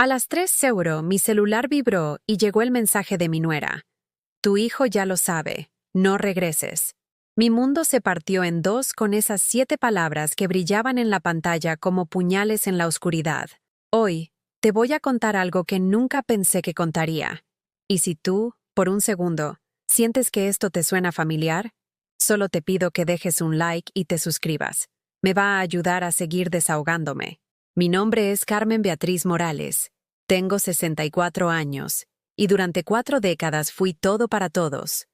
A las 3:00 mi celular vibró y llegó el mensaje de mi nuera. Tu hijo ya lo sabe, no regreses. Mi mundo se partió en dos con esas 7 palabras que brillaban en la pantalla como puñales en la oscuridad. Hoy, te voy a contar algo que nunca pensé que contaría. Y si tú, por un segundo, sientes que esto te suena familiar, solo te pido que dejes un like y te suscribas. Me va a ayudar a seguir desahogándome. Mi nombre es Carmen Beatriz Morales. Tengo 64 años, y durante 4 décadas fui todo para todos.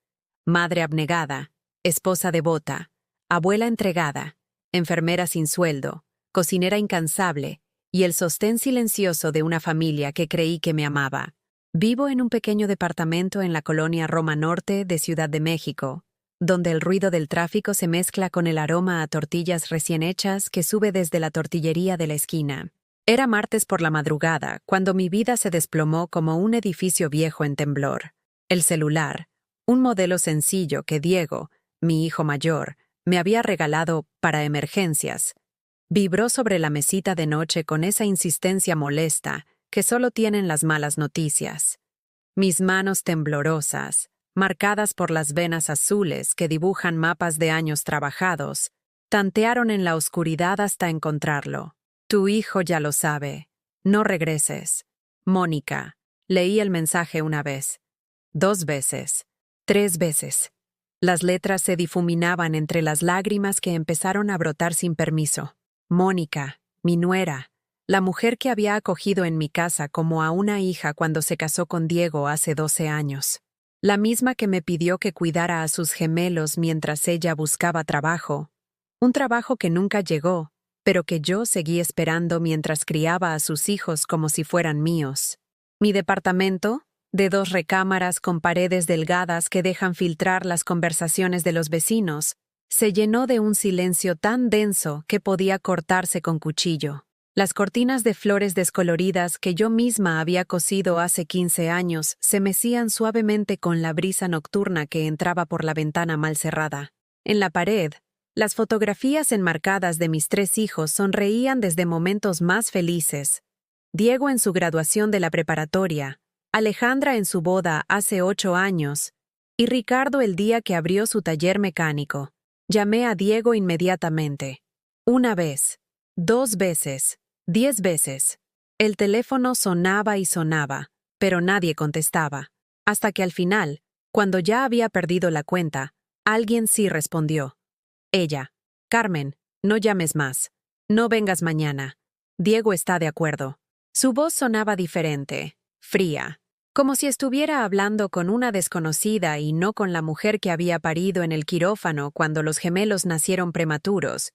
Madre abnegada, esposa devota, abuela entregada, enfermera sin sueldo, cocinera incansable y el sostén silencioso de una familia que creí que me amaba. Vivo en un pequeño departamento en la colonia Roma Norte de Ciudad de México, donde el ruido del tráfico se mezcla con el aroma a tortillas recién hechas que sube desde la tortillería de la esquina. Era martes por la madrugada, cuando mi vida se desplomó como un edificio viejo en temblor. El celular, un modelo sencillo que Diego, mi hijo mayor, me había regalado para emergencias, vibró sobre la mesita de noche con esa insistencia molesta que solo tienen las malas noticias. Mis manos temblorosas, marcadas por las venas azules que dibujan mapas de años trabajados, tantearon en la oscuridad hasta encontrarlo. Tu hijo ya lo sabe. No regreses. Mónica. Leí el mensaje una vez, 2 veces, 3 veces. Las letras se difuminaban entre las lágrimas que empezaron a brotar sin permiso. Mónica, mi nuera, la mujer que había acogido en mi casa como a una hija cuando se casó con Diego hace 12 años. La misma que me pidió que cuidara a sus gemelos mientras ella buscaba trabajo. Un trabajo que nunca llegó, pero que yo seguí esperando mientras criaba a sus hijos como si fueran míos. Mi departamento, de 2 recámaras con paredes delgadas que dejan filtrar las conversaciones de los vecinos, se llenó de un silencio tan denso que podía cortarse con cuchillo. Las cortinas de flores descoloridas que yo misma había cosido hace 15 años se mecían suavemente con la brisa nocturna que entraba por la ventana mal cerrada. En la pared, las fotografías enmarcadas de mis 3 hijos sonreían desde momentos más felices. Diego en su graduación de la preparatoria, Alejandra en su boda hace 8 años, y Ricardo el día que abrió su taller mecánico. Llamé a Diego inmediatamente. 1 vez, 2 veces, 10 veces. El teléfono sonaba y sonaba, pero nadie contestaba. Hasta que al final, cuando ya había perdido la cuenta, alguien sí respondió. Ella. Carmen, no llames más. No vengas mañana. Diego está de acuerdo. Su voz sonaba diferente, fría, como si estuviera hablando con una desconocida y no con la mujer que había parido en el quirófano cuando los gemelos nacieron prematuros,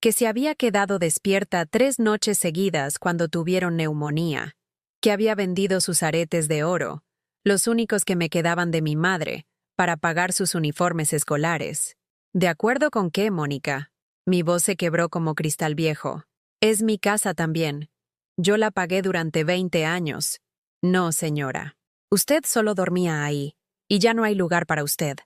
que se había quedado despierta 3 noches seguidas cuando tuvieron neumonía, que había vendido sus aretes de oro, los únicos que me quedaban de mi madre, para pagar sus uniformes escolares. ¿De acuerdo con qué, Mónica? Mi voz se quebró como cristal viejo. Es mi casa también. Yo la pagué durante 20 años. No, señora. Usted solo dormía ahí, y ya no hay lugar para usted.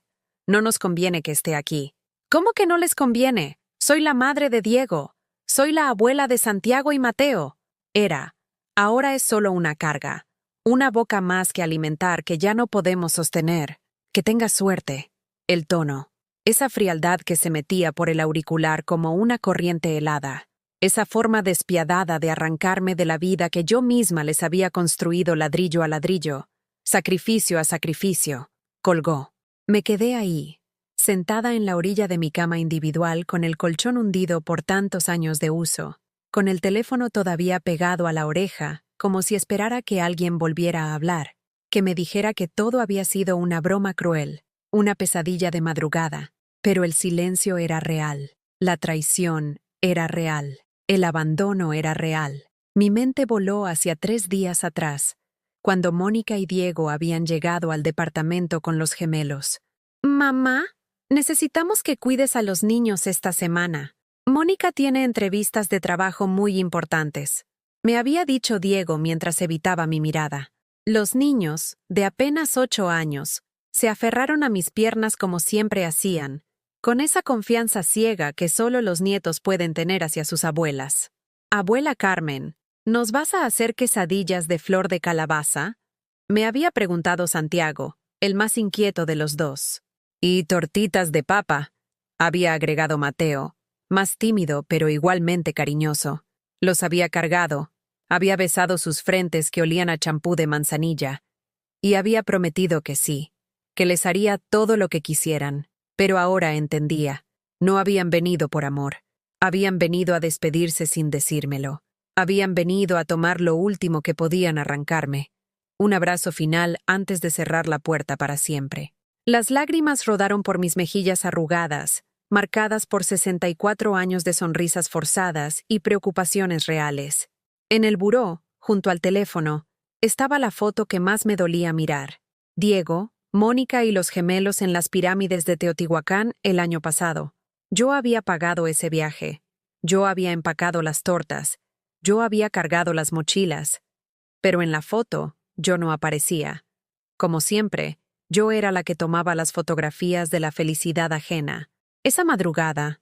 No nos conviene que esté aquí. ¿Cómo que no les conviene? Soy la madre de Diego. Soy la abuela de Santiago y Mateo. Era. Ahora es solo una carga. Una boca más que alimentar que ya no podemos sostener. Que tenga suerte. El tono. Esa frialdad que se metía por el auricular como una corriente helada. Esa forma despiadada de arrancarme de la vida que yo misma les había construido ladrillo a ladrillo, sacrificio a sacrificio. Colgó. Me quedé ahí, sentada en la orilla de mi cama individual con el colchón hundido por tantos años de uso, con el teléfono todavía pegado a la oreja, como si esperara que alguien volviera a hablar, que me dijera que todo había sido una broma cruel, una pesadilla de madrugada. Pero el silencio era real, la traición era real, el abandono era real. Mi mente voló hacia 3 días atrás, cuando Mónica y Diego habían llegado al departamento con los gemelos. Mamá, necesitamos que cuides a los niños esta semana. Mónica tiene entrevistas de trabajo muy importantes. Me había dicho Diego mientras evitaba mi mirada. Los niños, de apenas 8 años, se aferraron a mis piernas como siempre hacían, con esa confianza ciega que solo los nietos pueden tener hacia sus abuelas. Abuela Carmen, ¿Nos vas a hacer quesadillas de flor de calabaza? Me había preguntado Santiago, el más inquieto de los dos. Y tortitas de papa, había agregado Mateo, más tímido pero igualmente cariñoso. Los había cargado, había besado sus frentes que olían a champú de manzanilla, y había prometido que sí, que les haría todo lo que quisieran. Pero ahora entendía, no habían venido por amor, habían venido a despedirse sin decírmelo, habían venido a tomar lo último que podían arrancarme, un abrazo final antes de cerrar la puerta para siempre. Las lágrimas rodaron por mis mejillas arrugadas, marcadas por 64 años de sonrisas forzadas y preocupaciones reales. En el buró, junto al teléfono, estaba la foto que más me dolía mirar. Diego, Mónica y los gemelos en las pirámides de Teotihuacán el año pasado. Yo había pagado ese viaje. Yo había empacado las tortas. Yo había cargado las mochilas. Pero en la foto, yo no aparecía. Como siempre, yo era la que tomaba las fotografías de la felicidad ajena. Esa madrugada,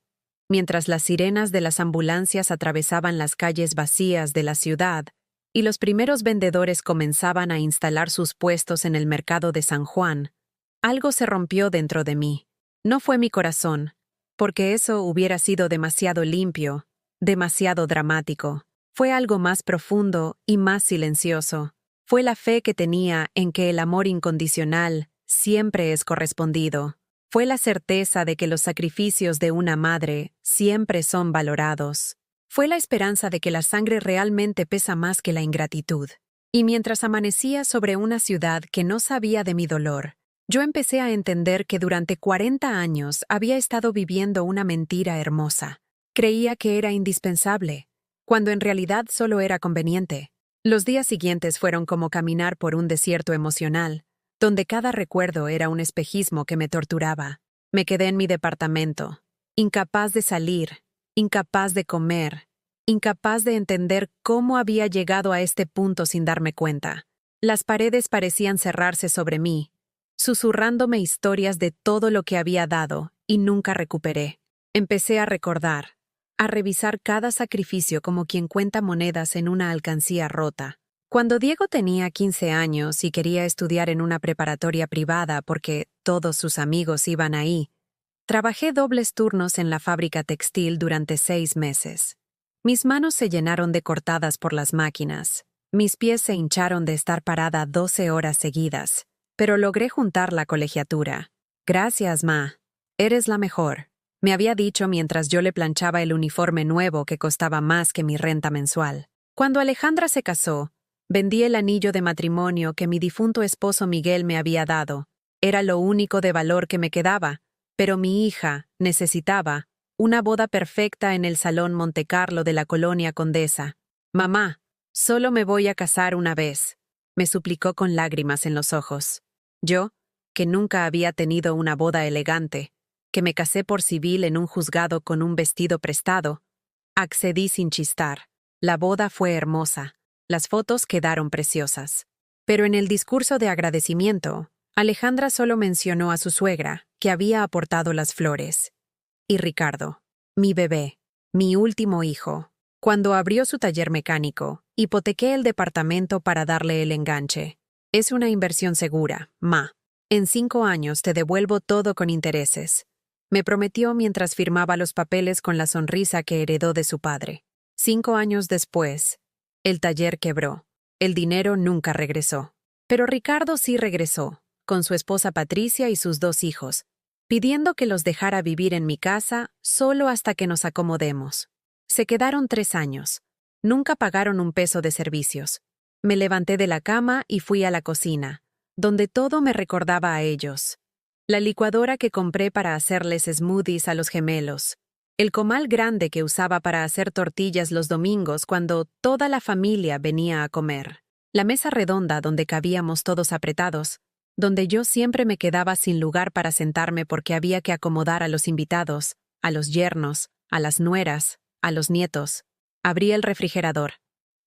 mientras las sirenas de las ambulancias atravesaban las calles vacías de la ciudad y los primeros vendedores comenzaban a instalar sus puestos en el mercado de San Juan, algo se rompió dentro de mí. No fue mi corazón, porque eso hubiera sido demasiado limpio, demasiado dramático. Fue algo más profundo y más silencioso. Fue la fe que tenía en que el amor incondicional siempre es correspondido. Fue la certeza de que los sacrificios de una madre siempre son valorados. Fue la esperanza de que la sangre realmente pesa más que la ingratitud. Y mientras amanecía sobre una ciudad que no sabía de mi dolor, yo empecé a entender que durante 40 años había estado viviendo una mentira hermosa. Creía que era indispensable, cuando en realidad solo era conveniente. Los días siguientes fueron como caminar por un desierto emocional, donde cada recuerdo era un espejismo que me torturaba. Me quedé en mi departamento, incapaz de salir, incapaz de comer, incapaz de entender cómo había llegado a este punto sin darme cuenta. Las paredes parecían cerrarse sobre mí, susurrándome historias de todo lo que había dado y nunca recuperé. Empecé a recordar, a revisar cada sacrificio como quien cuenta monedas en una alcancía rota. Cuando Diego tenía 15 años y quería estudiar en una preparatoria privada porque todos sus amigos iban ahí, trabajé dobles turnos en la fábrica textil durante 6 meses. Mis manos se llenaron de cortadas por las máquinas. Mis pies se hincharon de estar parada 12 horas seguidas, pero logré juntar la colegiatura. Gracias, Ma. Eres la mejor, me había dicho mientras yo le planchaba el uniforme nuevo que costaba más que mi renta mensual. Cuando Alejandra se casó, vendí el anillo de matrimonio que mi difunto esposo Miguel me había dado. Era lo único de valor que me quedaba, pero mi hija necesitaba una boda perfecta en el Salón Montecarlo de la Colonia Condesa. Mamá, solo me voy a casar una vez, me suplicó con lágrimas en los ojos. Yo, que nunca había tenido una boda elegante, que me casé por civil en un juzgado con un vestido prestado, accedí sin chistar. La boda fue hermosa. Las fotos quedaron preciosas. Pero en el discurso de agradecimiento, Alejandra solo mencionó a su suegra, que había aportado las flores. Y Ricardo, mi bebé, mi último hijo. Cuando abrió su taller mecánico, hipotequé el departamento para darle el enganche. Es una inversión segura, Ma. En 5 años te devuelvo todo con intereses. Me prometió mientras firmaba los papeles con la sonrisa que heredó de su padre. 5 años después, el taller quebró. El dinero nunca regresó. Pero Ricardo sí regresó, con su esposa Patricia y sus 2 hijos, pidiendo que los dejara vivir en mi casa solo hasta que nos acomodemos. Se quedaron 3 años. Nunca pagaron un peso de servicios. Me levanté de la cama y fui a la cocina, donde todo me recordaba a ellos. La licuadora que compré para hacerles smoothies a los gemelos. El comal grande que usaba para hacer tortillas los domingos cuando toda la familia venía a comer. La mesa redonda donde cabíamos todos apretados, donde yo siempre me quedaba sin lugar para sentarme porque había que acomodar a los invitados, a los yernos, a las nueras, a los nietos. Abrí el refrigerador.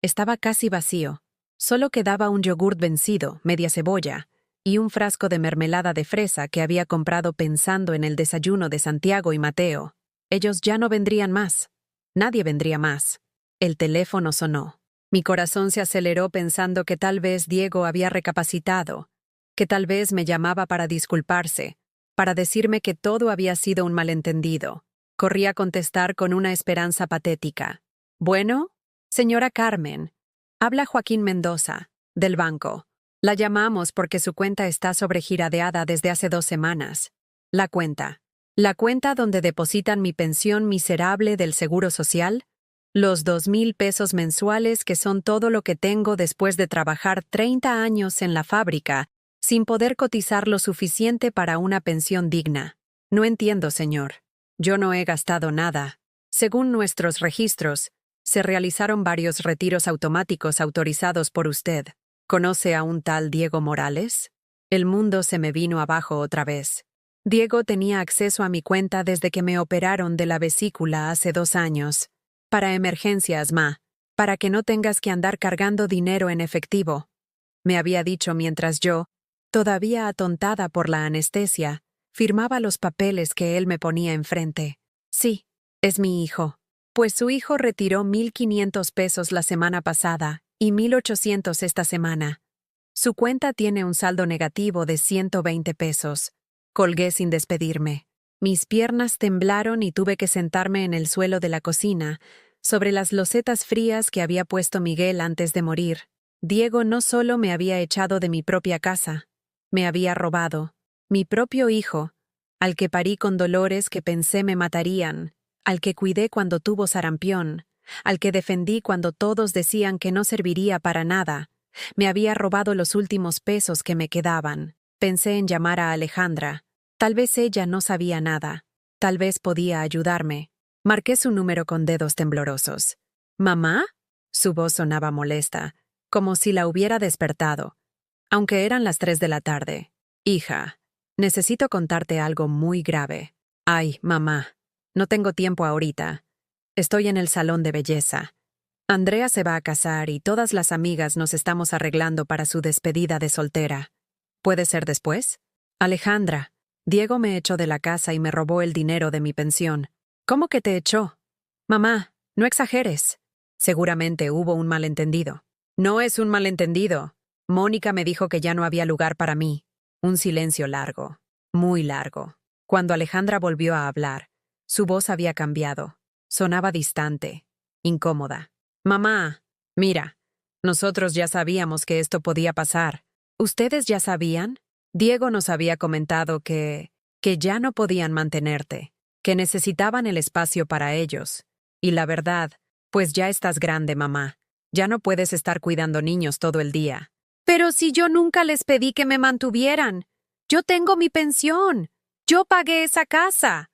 Estaba casi vacío. Solo quedaba un yogurt vencido, media cebolla, y un frasco de mermelada de fresa que había comprado pensando en el desayuno de Santiago y Mateo. Ellos ya no vendrían más. Nadie vendría más. El teléfono sonó. Mi corazón se aceleró pensando que tal vez Diego había recapacitado, que tal vez me llamaba para disculparse, para decirme que todo había sido un malentendido. Corrí a contestar con una esperanza patética. Bueno, señora Carmen, habla Joaquín Mendoza, del banco. La llamamos porque su cuenta está sobregiradeada desde hace 2 semanas. La cuenta. La cuenta donde depositan mi pensión miserable del Seguro Social, los 2,000 pesos mensuales que son todo lo que tengo después de trabajar 30 años en la fábrica, sin poder cotizar lo suficiente para una pensión digna. No entiendo, señor. Yo no he gastado nada. Según nuestros registros, se realizaron varios retiros automáticos autorizados por usted. ¿Conoce a un tal Diego Morales? El mundo se me vino abajo otra vez. Diego tenía acceso a mi cuenta desde que me operaron de la vesícula hace 2 años. Para emergencias, ma. Para que no tengas que andar cargando dinero en efectivo. Me había dicho mientras yo, todavía atontada por la anestesia, firmaba los papeles que él me ponía enfrente. Sí, es mi hijo. Pues su hijo retiró 1,500 pesos la semana pasada y 1,800 esta semana. Su cuenta tiene un saldo negativo de 120 pesos. Colgué sin despedirme. Mis piernas temblaron y tuve que sentarme en el suelo de la cocina, sobre las losetas frías que había puesto Miguel antes de morir. Diego no solo me había echado de mi propia casa, me había robado. Mi propio hijo, al que parí con dolores que pensé me matarían, al que cuidé cuando tuvo sarampión, al que defendí cuando todos decían que no serviría para nada, me había robado los últimos pesos que me quedaban. Pensé en llamar a Alejandra. Tal vez ella no sabía nada. Tal vez podía ayudarme. Marqué su número con dedos temblorosos. ¿Mamá? Su voz sonaba molesta, como si la hubiera despertado, aunque eran las 3 de la tarde. Hija, necesito contarte algo muy grave. Ay, mamá, no tengo tiempo ahorita. Estoy en el salón de belleza. Andrea se va a casar y todas las amigas nos estamos arreglando para su despedida de soltera. ¿Puede ser después? Alejandra, Diego me echó de la casa y me robó el dinero de mi pensión. ¿Cómo que te echó? Mamá, no exageres. Seguramente hubo un malentendido. No es un malentendido. Mónica me dijo que ya no había lugar para mí. Un silencio largo, muy largo. Cuando Alejandra volvió a hablar, su voz había cambiado. Sonaba distante, incómoda. Mamá, mira, nosotros ya sabíamos que esto podía pasar. ¿Ustedes ya sabían? Diego nos había comentado que ya no podían mantenerte, que necesitaban el espacio para ellos. Y la verdad, pues ya estás grande, mamá. Ya no puedes estar cuidando niños todo el día. Pero si yo nunca les pedí que me mantuvieran. Yo tengo mi pensión. Yo pagué esa casa.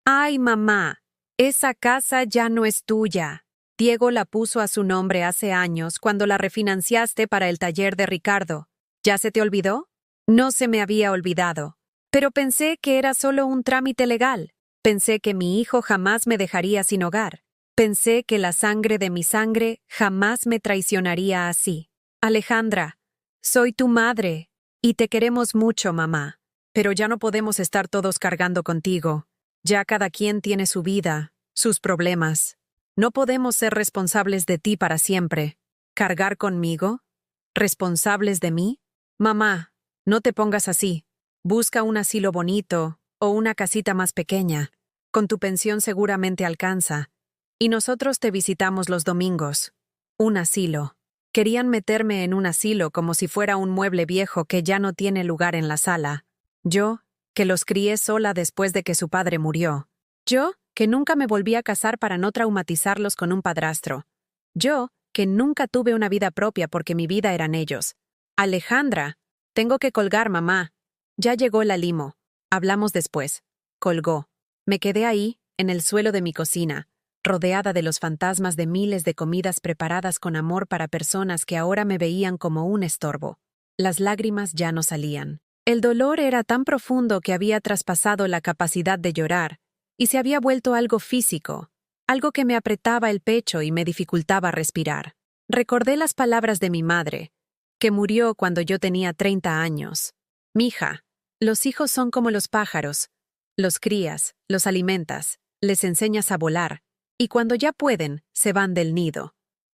Ay, mamá, esa casa ya no es tuya. Diego la puso a su nombre hace años cuando la refinanciaste para el taller de Ricardo. ¿Ya se te olvidó? No se me había olvidado. Pero pensé que era solo un trámite legal. Pensé que mi hijo jamás me dejaría sin hogar. Pensé que la sangre de mi sangre jamás me traicionaría así. Alejandra, soy tu madre, y te queremos mucho, mamá. Pero ya no podemos estar todos cargando contigo. Ya cada quien tiene su vida, sus problemas. No podemos ser responsables de ti para siempre. ¿Cargar conmigo? ¿Responsables de mí? Mamá, no te pongas así. Busca un asilo bonito o una casita más pequeña. Con tu pensión seguramente alcanza. Y nosotros te visitamos los domingos. Un asilo. Querían meterme en un asilo como si fuera un mueble viejo que ya no tiene lugar en la sala. Yo, que los crié sola después de que su padre murió. Yo, que nunca me volví a casar para no traumatizarlos con un padrastro. Yo, que nunca tuve una vida propia porque mi vida eran ellos. Alejandra, tengo que colgar, mamá. Ya llegó la limo. Hablamos después. Colgó. Me quedé ahí, en el suelo de mi cocina, rodeada de los fantasmas de miles de comidas preparadas con amor para personas que ahora me veían como un estorbo. Las lágrimas ya no salían. El dolor era tan profundo que había traspasado la capacidad de llorar, y se había vuelto algo físico, algo que me apretaba el pecho y me dificultaba respirar. Recordé las palabras de mi madre, que murió cuando yo tenía 30 años. Mija, los hijos son como los pájaros. Los crías, los alimentas, les enseñas a volar, y cuando ya pueden, se van del nido.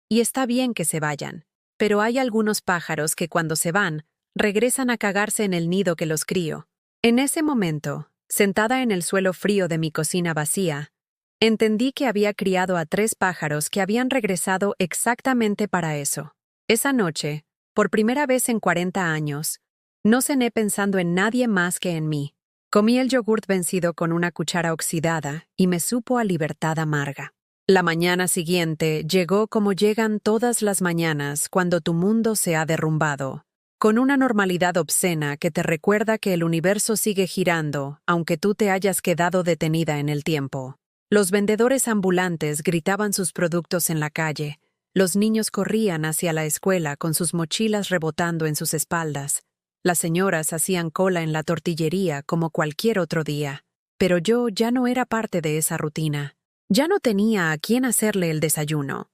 y está bien que se vayan. Pero hay algunos pájaros que cuando se van, regresan a cagarse en el nido que los crío. En ese momento, sentada en el suelo frío de mi cocina vacía, entendí que había criado a 3 pájaros que habían regresado exactamente para eso. Esa noche, por primera vez en 40 años, no cené pensando en nadie más que en mí. Comí el yogurt vencido con una cuchara oxidada y me supo a libertad amarga. La mañana siguiente llegó como llegan todas las mañanas cuando tu mundo se ha derrumbado, con una normalidad obscena que te recuerda que el universo sigue girando, aunque tú te hayas quedado detenida en el tiempo. Los vendedores ambulantes gritaban sus productos en la calle, los niños corrían hacia la escuela con sus mochilas rebotando en sus espaldas, las señoras hacían cola en la tortillería como cualquier otro día, pero yo ya no era parte de esa rutina. Ya no tenía a quién hacerle el desayuno.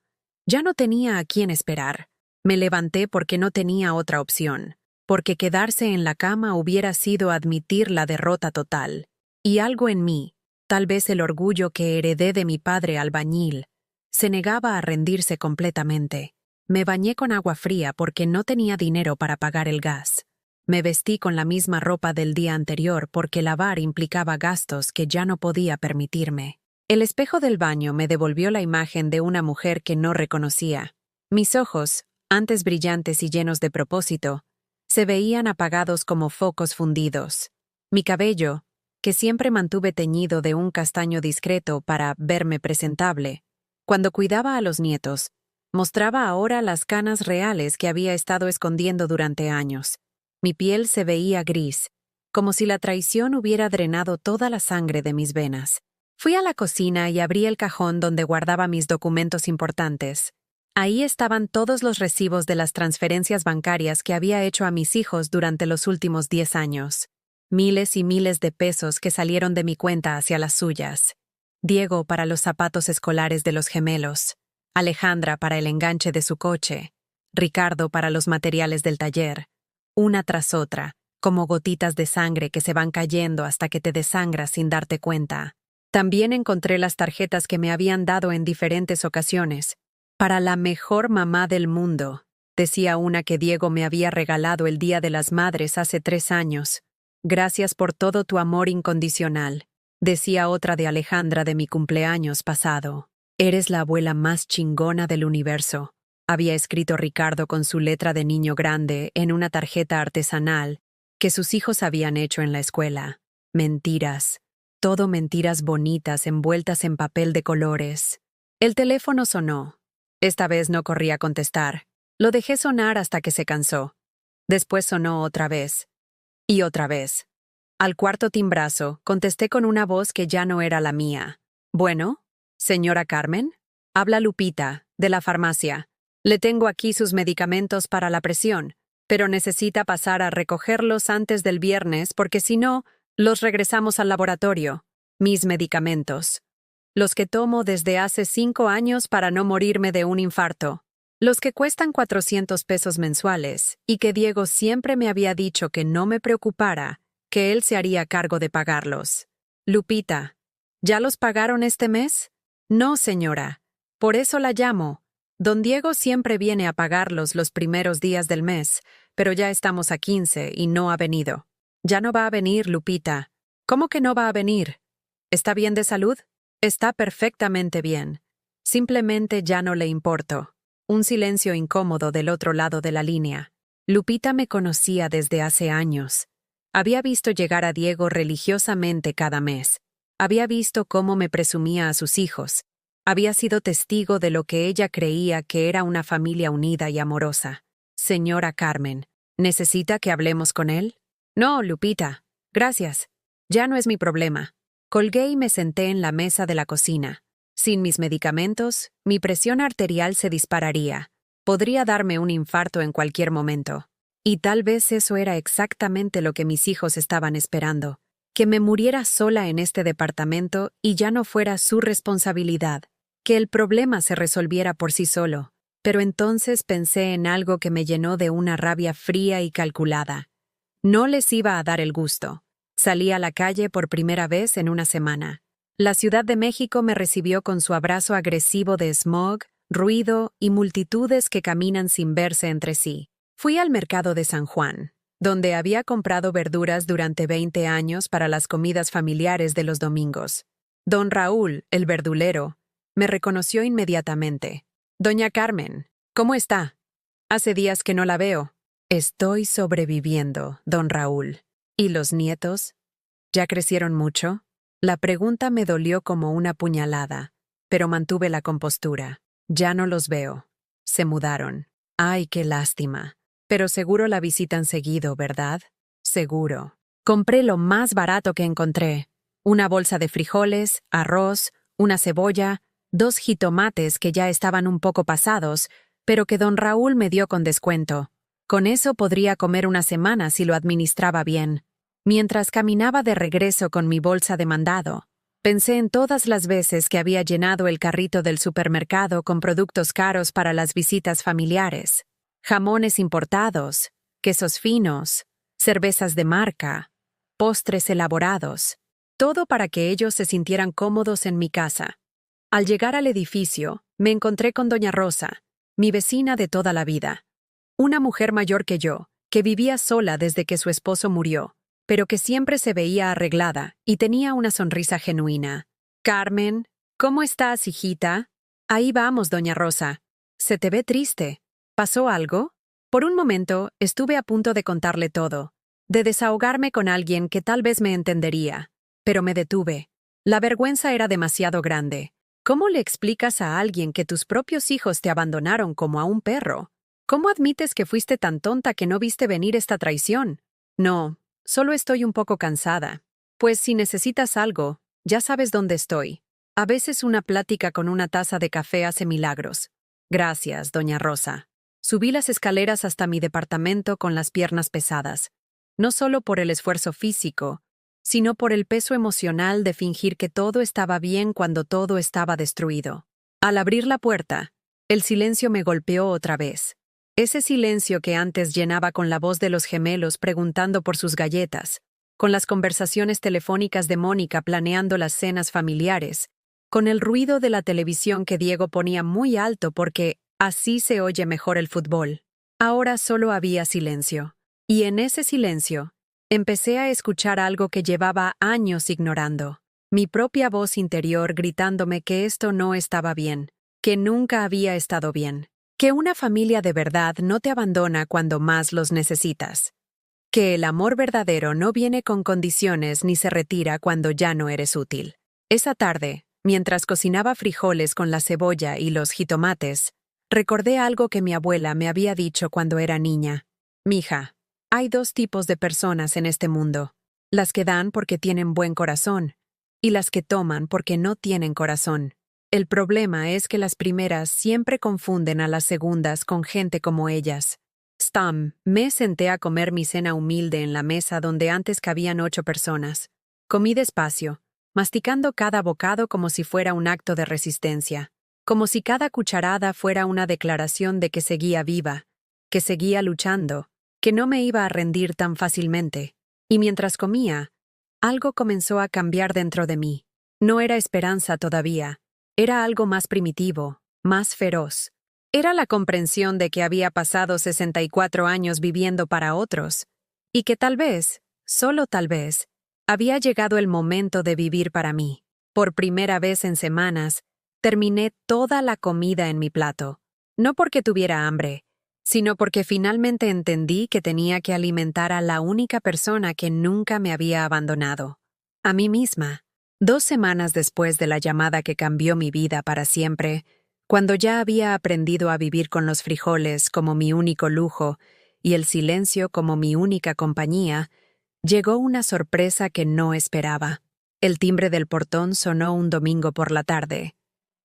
Ya no tenía a quién esperar. Me levanté porque no tenía otra opción, porque quedarse en la cama hubiera sido admitir la derrota total. Y algo en mí, tal vez el orgullo que heredé de mi padre albañil, se negaba a rendirse completamente. Me bañé con agua fría porque no tenía dinero para pagar el gas. Me vestí con la misma ropa del día anterior porque lavar implicaba gastos que ya no podía permitirme. El espejo del baño me devolvió la imagen de una mujer que no reconocía. Mis ojos, antes brillantes y llenos de propósito, se veían apagados como focos fundidos. Mi cabello, que siempre mantuve teñido de un castaño discreto para verme presentable, cuando cuidaba a los nietos, mostraba ahora las canas reales que había estado escondiendo durante años. Mi piel se veía gris, como si la traición hubiera drenado toda la sangre de mis venas. Fui a la cocina y abrí el cajón donde guardaba mis documentos importantes. Ahí estaban todos los recibos de las transferencias bancarias que había hecho a mis hijos durante los últimos 10 años. Miles y miles de pesos que salieron de mi cuenta hacia las suyas. Diego para los zapatos escolares de los gemelos. Alejandra para el enganche de su coche. Ricardo para los materiales del taller. Una tras otra, como gotitas de sangre que se van cayendo hasta que te desangras sin darte cuenta. También encontré las tarjetas que me habían dado en diferentes ocasiones. Para la mejor mamá del mundo, decía una que Diego me había regalado el Día de las Madres hace 3 años. Gracias por todo tu amor incondicional, decía otra de Alejandra de mi cumpleaños pasado. Eres la abuela más chingona del universo, había escrito Ricardo con su letra de niño grande en una tarjeta artesanal que sus hijos habían hecho en la escuela. Mentiras. Todo mentiras bonitas envueltas en papel de colores. El teléfono sonó. Esta vez no corrí a contestar. Lo dejé sonar hasta que se cansó. Después sonó otra vez. Y otra vez. Al cuarto timbrazo, contesté con una voz que ya no era la mía. Bueno, señora Carmen, habla Lupita, de la farmacia. Le tengo aquí sus medicamentos para la presión, pero necesita pasar a recogerlos antes del viernes porque si no, los regresamos al laboratorio. Mis medicamentos. Los que tomo desde hace 5 años para no morirme de un infarto. Los que cuestan 400 pesos mensuales y que Diego siempre me había dicho que no me preocupara, que él se haría cargo de pagarlos. Lupita, ¿ya los pagaron este mes? No, señora. Por eso la llamo. Don Diego siempre viene a pagarlos los primeros días del mes, pero ya estamos a 15 y no ha venido. Ya no va a venir, Lupita. ¿Cómo que no va a venir? ¿Está bien de salud? Está perfectamente bien. Simplemente ya no le importo. Un silencio incómodo del otro lado de la línea. Lupita me conocía desde hace años. Había visto llegar a Diego religiosamente cada mes. Había visto cómo me presumía a sus hijos. Había sido testigo de lo que ella creía que era una familia unida y amorosa. Señora Carmen, ¿necesita que hablemos con él? No, Lupita. Gracias. Ya no es mi problema. Colgué y me senté en la mesa de la cocina. Sin mis medicamentos, mi presión arterial se dispararía. Podría darme un infarto en cualquier momento. Y tal vez eso era exactamente lo que mis hijos estaban esperando. Que me muriera sola en este departamento y ya no fuera su responsabilidad. Que el problema se resolviera por sí solo. Pero entonces pensé en algo que me llenó de una rabia fría y calculada. No les iba a dar el gusto. Salí a la calle por primera vez en una semana. La Ciudad de México me recibió con su abrazo agresivo de smog, ruido y multitudes que caminan sin verse entre sí. Fui al mercado de San Juan, donde había comprado verduras durante 20 años para las comidas familiares de los domingos. Don Raúl, el verdulero, me reconoció inmediatamente. «Doña Carmen, ¿cómo está? Hace días que no la veo». «Estoy sobreviviendo, don Raúl». «¿Y los nietos? ¿Ya crecieron mucho?». La pregunta me dolió como una puñalada, pero mantuve la compostura. «Ya no los veo. Se mudaron». «Ay, qué lástima. Pero seguro la visitan seguido, ¿verdad?». «Seguro». Compré lo más barato que encontré. Una bolsa de frijoles, arroz, una cebolla, 2 jitomates que ya estaban un poco pasados, pero que don Raúl me dio con descuento. Con eso podría comer una semana si lo administraba bien. Mientras caminaba de regreso con mi bolsa de mandado, pensé en todas las veces que había llenado el carrito del supermercado con productos caros para las visitas familiares. Jamones importados, quesos finos, cervezas de marca, postres elaborados. Todo para que ellos se sintieran cómodos en mi casa. Al llegar al edificio, me encontré con doña Rosa, mi vecina de toda la vida. Una mujer mayor que yo, que vivía sola desde que su esposo murió, pero que siempre se veía arreglada y tenía una sonrisa genuina. «Carmen, ¿cómo estás, hijita?». «Ahí vamos, doña Rosa. Se te ve triste. ¿Pasó algo?». Por un momento, estuve a punto de contarle todo, de desahogarme con alguien que tal vez me entendería, pero me detuve. La vergüenza era demasiado grande. ¿Cómo le explicas a alguien que tus propios hijos te abandonaron como a un perro? ¿Cómo admites que fuiste tan tonta que no viste venir esta traición? «No, solo estoy un poco cansada». «Pues si necesitas algo, ya sabes dónde estoy». A veces una plática con una taza de café hace milagros. «Gracias, doña Rosa». Subí las escaleras hasta mi departamento con las piernas pesadas, no solo por el esfuerzo físico, sino por el peso emocional de fingir que todo estaba bien cuando todo estaba destruido. Al abrir la puerta, el silencio me golpeó otra vez. Ese silencio que antes llenaba con la voz de los gemelos preguntando por sus galletas, con las conversaciones telefónicas de Mónica planeando las cenas familiares, con el ruido de la televisión que Diego ponía muy alto porque así se oye mejor el fútbol. Ahora solo había silencio. Y en ese silencio, empecé a escuchar algo que llevaba años ignorando. Mi propia voz interior gritándome que esto no estaba bien, que nunca había estado bien, que una familia de verdad no te abandona cuando más los necesitas, que el amor verdadero no viene con condiciones ni se retira cuando ya no eres útil. Esa tarde, mientras cocinaba frijoles con la cebolla y los jitomates, recordé algo que mi abuela me había dicho cuando era niña. «Mija, hay 2 tipos de personas en este mundo, las que dan porque tienen buen corazón y las que toman porque no tienen corazón. El problema es que las primeras siempre confunden a las segundas con gente como ellas». Me senté a comer mi cena humilde en la mesa donde antes cabían 8 personas. Comí despacio, masticando cada bocado como si fuera un acto de resistencia, como si cada cucharada fuera una declaración de que seguía viva, que seguía luchando, que no me iba a rendir tan fácilmente. Y mientras comía, algo comenzó a cambiar dentro de mí. No era esperanza todavía, era algo más primitivo, más feroz. Era la comprensión de que había pasado 64 años viviendo para otros, y que tal vez, solo tal vez, había llegado el momento de vivir para mí. Por primera vez en semanas, terminé toda la comida en mi plato, no porque tuviera hambre, sino porque finalmente entendí que tenía que alimentar a la única persona que nunca me había abandonado, a mí misma. 2 semanas después de la llamada que cambió mi vida para siempre, cuando ya había aprendido a vivir con los frijoles como mi único lujo y el silencio como mi única compañía, llegó una sorpresa que no esperaba. El timbre del portón sonó un domingo por la tarde,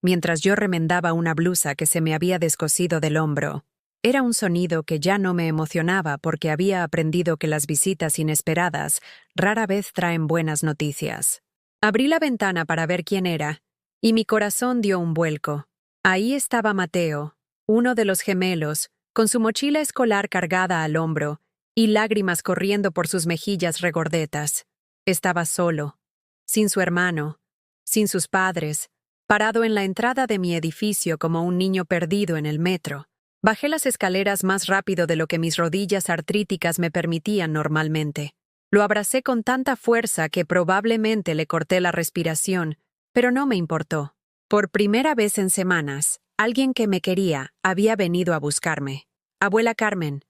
mientras yo remendaba una blusa que se me había descosido del hombro. Era un sonido que ya no me emocionaba porque había aprendido que las visitas inesperadas rara vez traen buenas noticias. Abrí la ventana para ver quién era, y mi corazón dio un vuelco. Ahí estaba Mateo, uno de los gemelos, con su mochila escolar cargada al hombro y lágrimas corriendo por sus mejillas regordetas. Estaba solo, sin su hermano, sin sus padres, parado en la entrada de mi edificio como un niño perdido en el metro. Bajé las escaleras más rápido de lo que mis rodillas artríticas me permitían normalmente. Lo abracé con tanta fuerza que probablemente le corté la respiración, pero no me importó. Por primera vez en semanas, alguien que me quería había venido a buscarme. Abuela Carmen,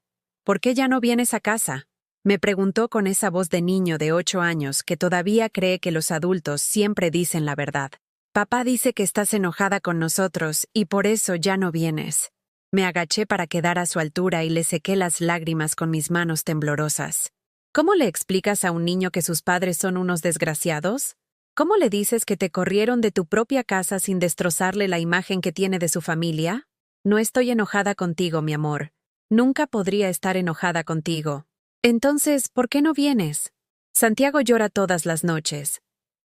¿por qué ya no vienes a casa? Me preguntó con esa voz de niño de 8 años que todavía cree que los adultos siempre dicen la verdad. Papá dice que estás enojada con nosotros y por eso ya no vienes. Me agaché para quedar a su altura y le sequé las lágrimas con mis manos temblorosas. ¿Cómo le explicas a un niño que sus padres son unos desgraciados? ¿Cómo le dices que te corrieron de tu propia casa sin destrozarle la imagen que tiene de su familia? No estoy enojada contigo, mi amor. Nunca podría estar enojada contigo. Entonces, ¿por qué no vienes? Santiago llora todas las noches.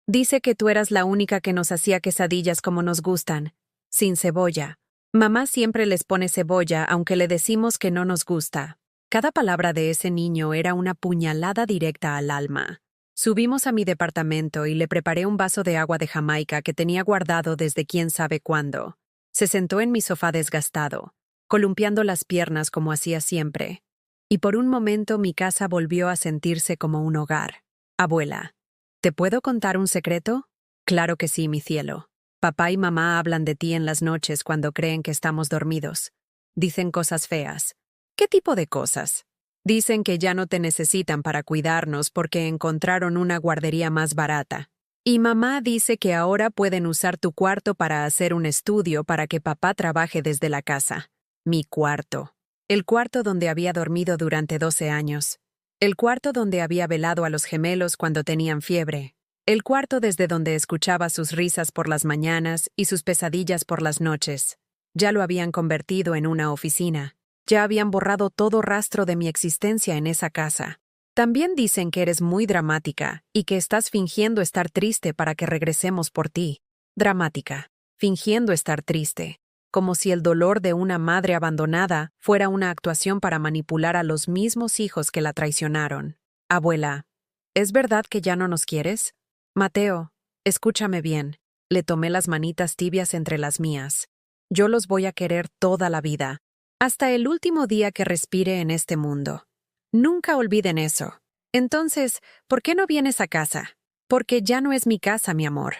Dice que tú eras la única que nos hacía quesadillas como nos gustan, sin cebolla. Mamá siempre les pone cebolla aunque le decimos que no nos gusta. Cada palabra de ese niño era una puñalada directa al alma. Subimos a mi departamento y le preparé un vaso de agua de Jamaica que tenía guardado desde quién sabe cuándo. Se sentó en mi sofá desgastado, columpiando las piernas como hacía siempre. Y por un momento mi casa volvió a sentirse como un hogar. Abuela, ¿te puedo contar un secreto? Claro que sí, mi cielo. Papá y mamá hablan de ti en las noches cuando creen que estamos dormidos. Dicen cosas feas. ¿Qué tipo de cosas? Dicen que ya no te necesitan para cuidarnos porque encontraron una guardería más barata. Y mamá dice que ahora pueden usar tu cuarto para hacer un estudio para que papá trabaje desde la casa. Mi cuarto. El cuarto donde había dormido durante 12 años. El cuarto donde había velado a los gemelos cuando tenían fiebre. El cuarto desde donde escuchaba sus risas por las mañanas y sus pesadillas por las noches. Ya lo habían convertido en una oficina. Ya habían borrado todo rastro de mi existencia en esa casa. También dicen que eres muy dramática y que estás fingiendo estar triste para que regresemos por ti. Dramática. Fingiendo estar triste. Como si el dolor de una madre abandonada fuera una actuación para manipular a los mismos hijos que la traicionaron. Abuela, ¿es verdad que ya no nos quieres? Mateo, escúchame bien. Le tomé las manitas tibias entre las mías. Yo los voy a querer toda la vida, hasta el último día que respire en este mundo. Nunca olviden eso. Entonces, ¿por qué no vienes a casa? Porque ya no es mi casa, mi amor.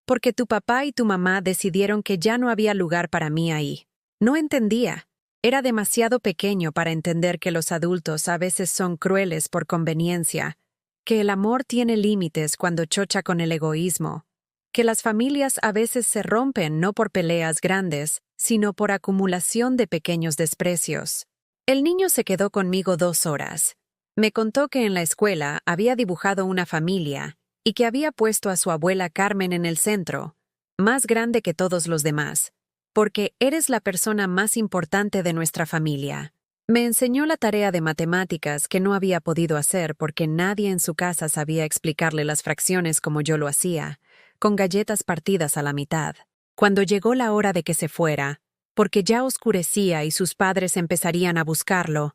Porque tu papá y tu mamá decidieron que ya no había lugar para mí ahí. No entendía. Era demasiado pequeño para entender que los adultos a veces son crueles por conveniencia, que el amor tiene límites cuando chocha con el egoísmo, que las familias a veces se rompen no por peleas grandes, sino por acumulación de pequeños desprecios. El niño se quedó conmigo 2 horas. Me contó que en la escuela había dibujado una familia y que había puesto a su abuela Carmen en el centro, más grande que todos los demás, porque eres la persona más importante de nuestra familia. Me enseñó la tarea de matemáticas que no había podido hacer porque nadie en su casa sabía explicarle las fracciones como yo lo hacía, con galletas partidas a la mitad. Cuando llegó la hora de que se fuera, porque ya oscurecía y sus padres empezarían a buscarlo,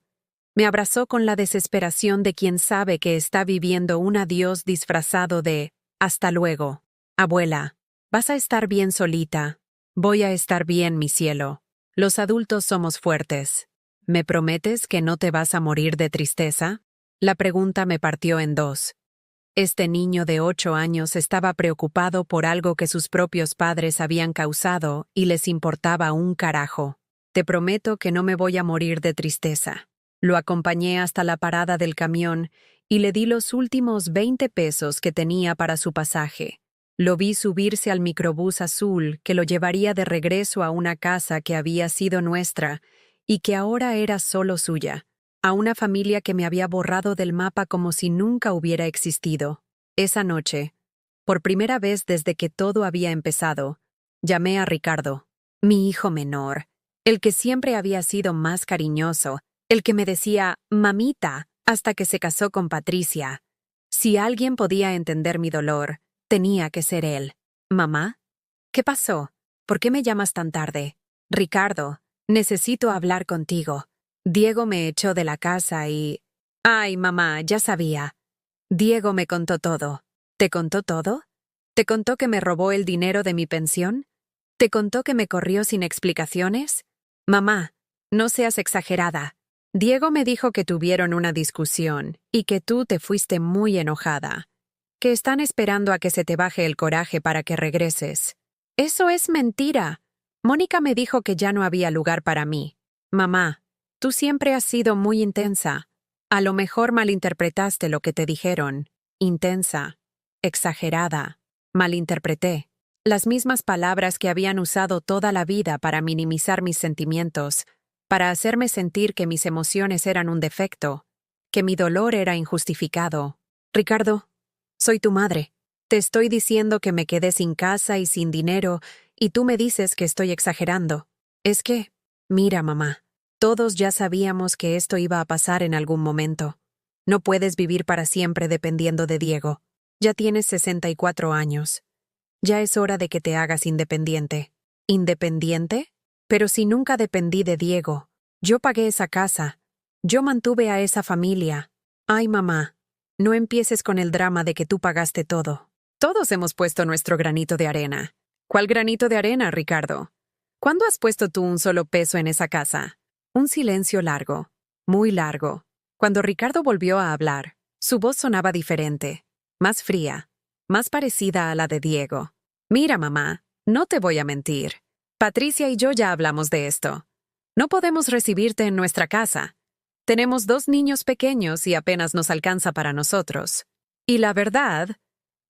me abrazó con la desesperación de quien sabe que está viviendo un adiós disfrazado de «hasta luego». Abuela, vas a estar bien solita. Voy a estar bien, mi cielo. Los adultos somos fuertes. ¿Me prometes que no te vas a morir de tristeza? La pregunta me partió en 2. Este niño de 8 años estaba preocupado por algo que sus propios padres habían causado y les importaba un carajo. Te prometo que no me voy a morir de tristeza. Lo acompañé hasta la parada del camión y le di los últimos 20 pesos que tenía para su pasaje. Lo vi subirse al microbús azul que lo llevaría de regreso a una casa que había sido nuestra y que ahora era solo suya, a una familia que me había borrado del mapa como si nunca hubiera existido. Esa noche, por primera vez desde que todo había empezado, llamé a Ricardo, mi hijo menor, el que siempre había sido más cariñoso, el que me decía «mamita» hasta que se casó con Patricia. Si alguien podía entender mi dolor, tenía que ser él. «¿Mamá? ¿Qué pasó? ¿Por qué me llamas tan tarde?» «Ricardo, necesito hablar contigo. Diego me echó de la casa y...» «Ay, mamá, ya sabía. Diego me contó todo». «¿Te contó todo? ¿Te contó que me robó el dinero de mi pensión? ¿Te contó que me corrió sin explicaciones? Mamá, no seas exagerada. Diego me dijo que tuvieron una discusión y que tú te fuiste muy enojada. Que están esperando a que se te baje el coraje para que regreses. Eso es mentira. Mónica me dijo que ya no había lugar para mí. Mamá, tú siempre has sido muy intensa. A lo mejor malinterpretaste lo que te dijeron. Intensa. Exagerada. Malinterpreté. Las mismas palabras que habían usado toda la vida para minimizar mis sentimientos, para hacerme sentir que mis emociones eran un defecto, que mi dolor era injustificado. Ricardo, soy tu madre. Te estoy diciendo que me quedé sin casa y sin dinero, y tú me dices que estoy exagerando. Es que, mira, mamá, todos ya sabíamos que esto iba a pasar en algún momento. No puedes vivir para siempre dependiendo de Diego. Ya tienes 64 años. Ya es hora de que te hagas independiente. ¿Independiente? Pero si nunca dependí de Diego. Yo pagué esa casa. Yo mantuve a esa familia. Ay, mamá, no empieces con el drama de que tú pagaste todo. Todos hemos puesto nuestro granito de arena. ¿Cuál granito de arena, Ricardo? ¿Cuándo has puesto tú un solo peso en esa casa? Un silencio largo, muy largo. Cuando Ricardo volvió a hablar, su voz sonaba diferente, más fría, más parecida a la de Diego. Mira, mamá, no te voy a mentir. Patricia y yo ya hablamos de esto. No podemos recibirte en nuestra casa. Tenemos 2 niños pequeños y apenas nos alcanza para nosotros. Y la verdad,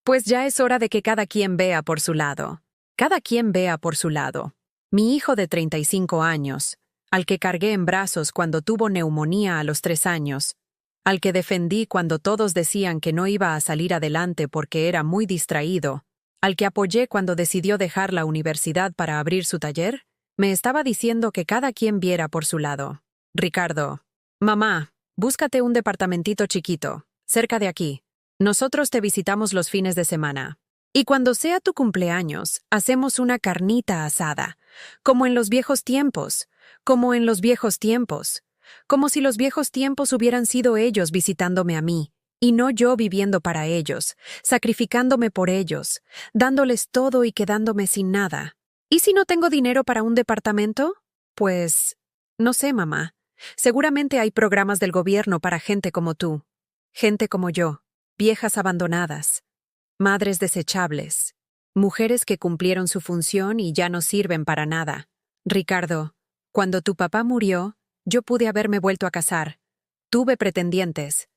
pues ya es hora de que cada quien vea por su lado. Cada quien vea por su lado. Mi hijo de 35 años, al que cargué en brazos cuando tuvo neumonía a los 3 años, al que defendí cuando todos decían que no iba a salir adelante porque era muy distraído, al que apoyé cuando decidió dejar la universidad para abrir su taller, me estaba diciendo que cada quien viera por su lado. Ricardo, mamá, búscate un departamentito chiquito, cerca de aquí. Nosotros te visitamos los fines de semana. Y cuando sea tu cumpleaños, hacemos una carnita asada, como en los viejos tiempos, como en los viejos tiempos, como si los viejos tiempos hubieran sido ellos visitándome a mí, y no yo viviendo para ellos, sacrificándome por ellos, dándoles todo y quedándome sin nada. ¿Y si no tengo dinero para un departamento? Pues, no sé, mamá. Seguramente hay programas del gobierno para gente como tú, gente como yo, viejas abandonadas, madres desechables, mujeres que cumplieron su función y ya no sirven para nada. Ricardo, cuando tu papá murió, yo pude haberme vuelto a casar. Tuve pretendientes.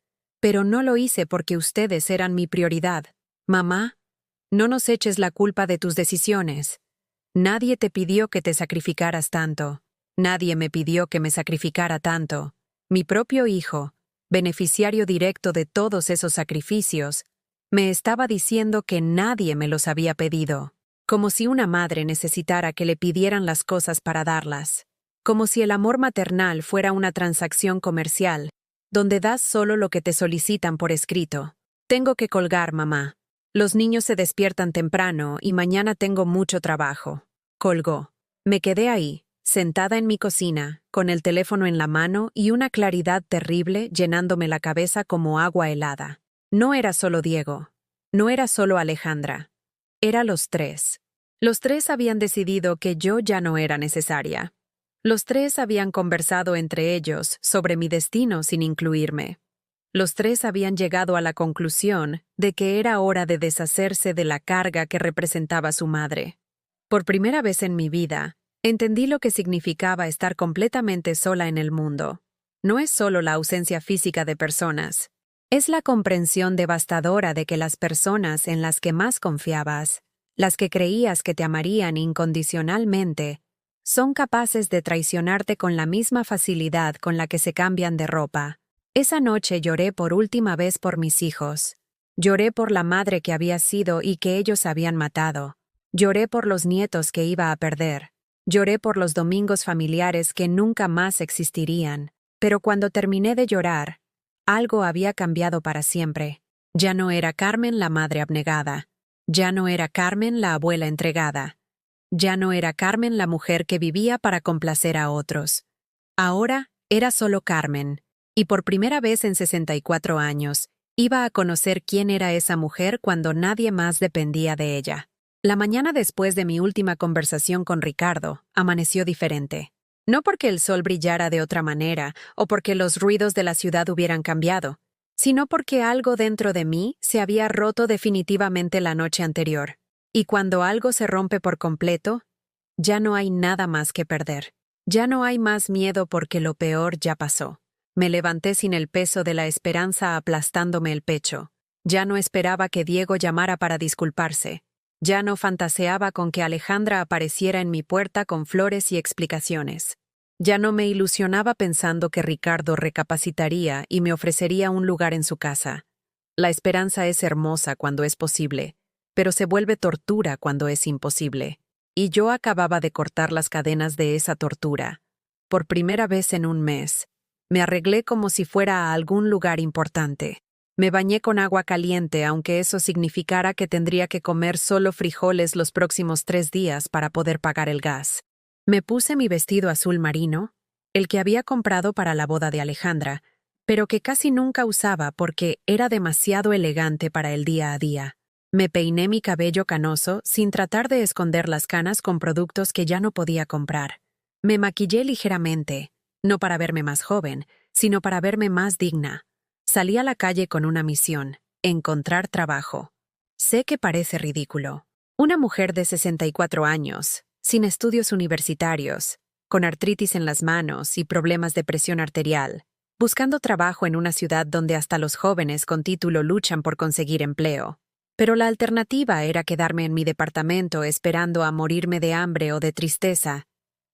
Pero no lo hice porque ustedes eran mi prioridad. Mamá, no nos eches la culpa de tus decisiones. Nadie te pidió que te sacrificaras tanto. Nadie me pidió que me sacrificara tanto. Mi propio hijo, beneficiario directo de todos esos sacrificios, me estaba diciendo que nadie me los había pedido. Como si una madre necesitara que le pidieran las cosas para darlas. Como si el amor maternal fuera una transacción comercial, donde das solo lo que te solicitan por escrito. Tengo que colgar, mamá. Los niños se despiertan temprano y mañana tengo mucho trabajo. Colgó. Me quedé ahí, sentada en mi cocina, con el teléfono en la mano y una claridad terrible llenándome la cabeza como agua helada. No era solo Diego. No era solo Alejandra. Era los 3. Los 3 habían decidido que yo ya no era necesaria. Los 3 habían conversado entre ellos sobre mi destino sin incluirme. Los 3 habían llegado a la conclusión de que era hora de deshacerse de la carga que representaba su madre. Por primera vez en mi vida, entendí lo que significaba estar completamente sola en el mundo. No es solo la ausencia física de personas, es la comprensión devastadora de que las personas en las que más confiabas, las que creías que te amarían incondicionalmente, son capaces de traicionarte con la misma facilidad con la que se cambian de ropa. Esa noche lloré por última vez por mis hijos. Lloré por la madre que había sido y que ellos habían matado. Lloré por los nietos que iba a perder. Lloré por los domingos familiares que nunca más existirían. Pero cuando terminé de llorar, algo había cambiado para siempre. Ya no era Carmen la madre abnegada. Ya no era Carmen la abuela entregada. Ya no era Carmen la mujer que vivía para complacer a otros. Ahora era solo Carmen, y por primera vez en 64 años, iba a conocer quién era esa mujer cuando nadie más dependía de ella. La mañana después de mi última conversación con Ricardo, amaneció diferente. No porque el sol brillara de otra manera o porque los ruidos de la ciudad hubieran cambiado, sino porque algo dentro de mí se había roto definitivamente la noche anterior. Y cuando algo se rompe por completo, ya no hay nada más que perder. Ya no hay más miedo porque lo peor ya pasó. Me levanté sin el peso de la esperanza aplastándome el pecho. Ya no esperaba que Diego llamara para disculparse. Ya no fantaseaba con que Alejandra apareciera en mi puerta con flores y explicaciones. Ya no me ilusionaba pensando que Ricardo recapacitaría y me ofrecería un lugar en su casa. La esperanza es hermosa cuando es posible, pero se vuelve tortura cuando es imposible. Y yo acababa de cortar las cadenas de esa tortura. Por primera vez en un mes, me arreglé como si fuera a algún lugar importante. Me bañé con agua caliente, aunque eso significara que tendría que comer solo frijoles los próximos 3 días para poder pagar el gas. Me puse mi vestido azul marino, el que había comprado para la boda de Alejandra, pero que casi nunca usaba porque era demasiado elegante para el día a día. Me peiné mi cabello canoso sin tratar de esconder las canas con productos que ya no podía comprar. Me maquillé ligeramente, no para verme más joven, sino para verme más digna. Salí a la calle con una misión: encontrar trabajo. Sé que parece ridículo. Una mujer de 64 años, sin estudios universitarios, con artritis en las manos y problemas de presión arterial, buscando trabajo en una ciudad donde hasta los jóvenes con título luchan por conseguir empleo. Pero la alternativa era quedarme en mi departamento esperando a morirme de hambre o de tristeza,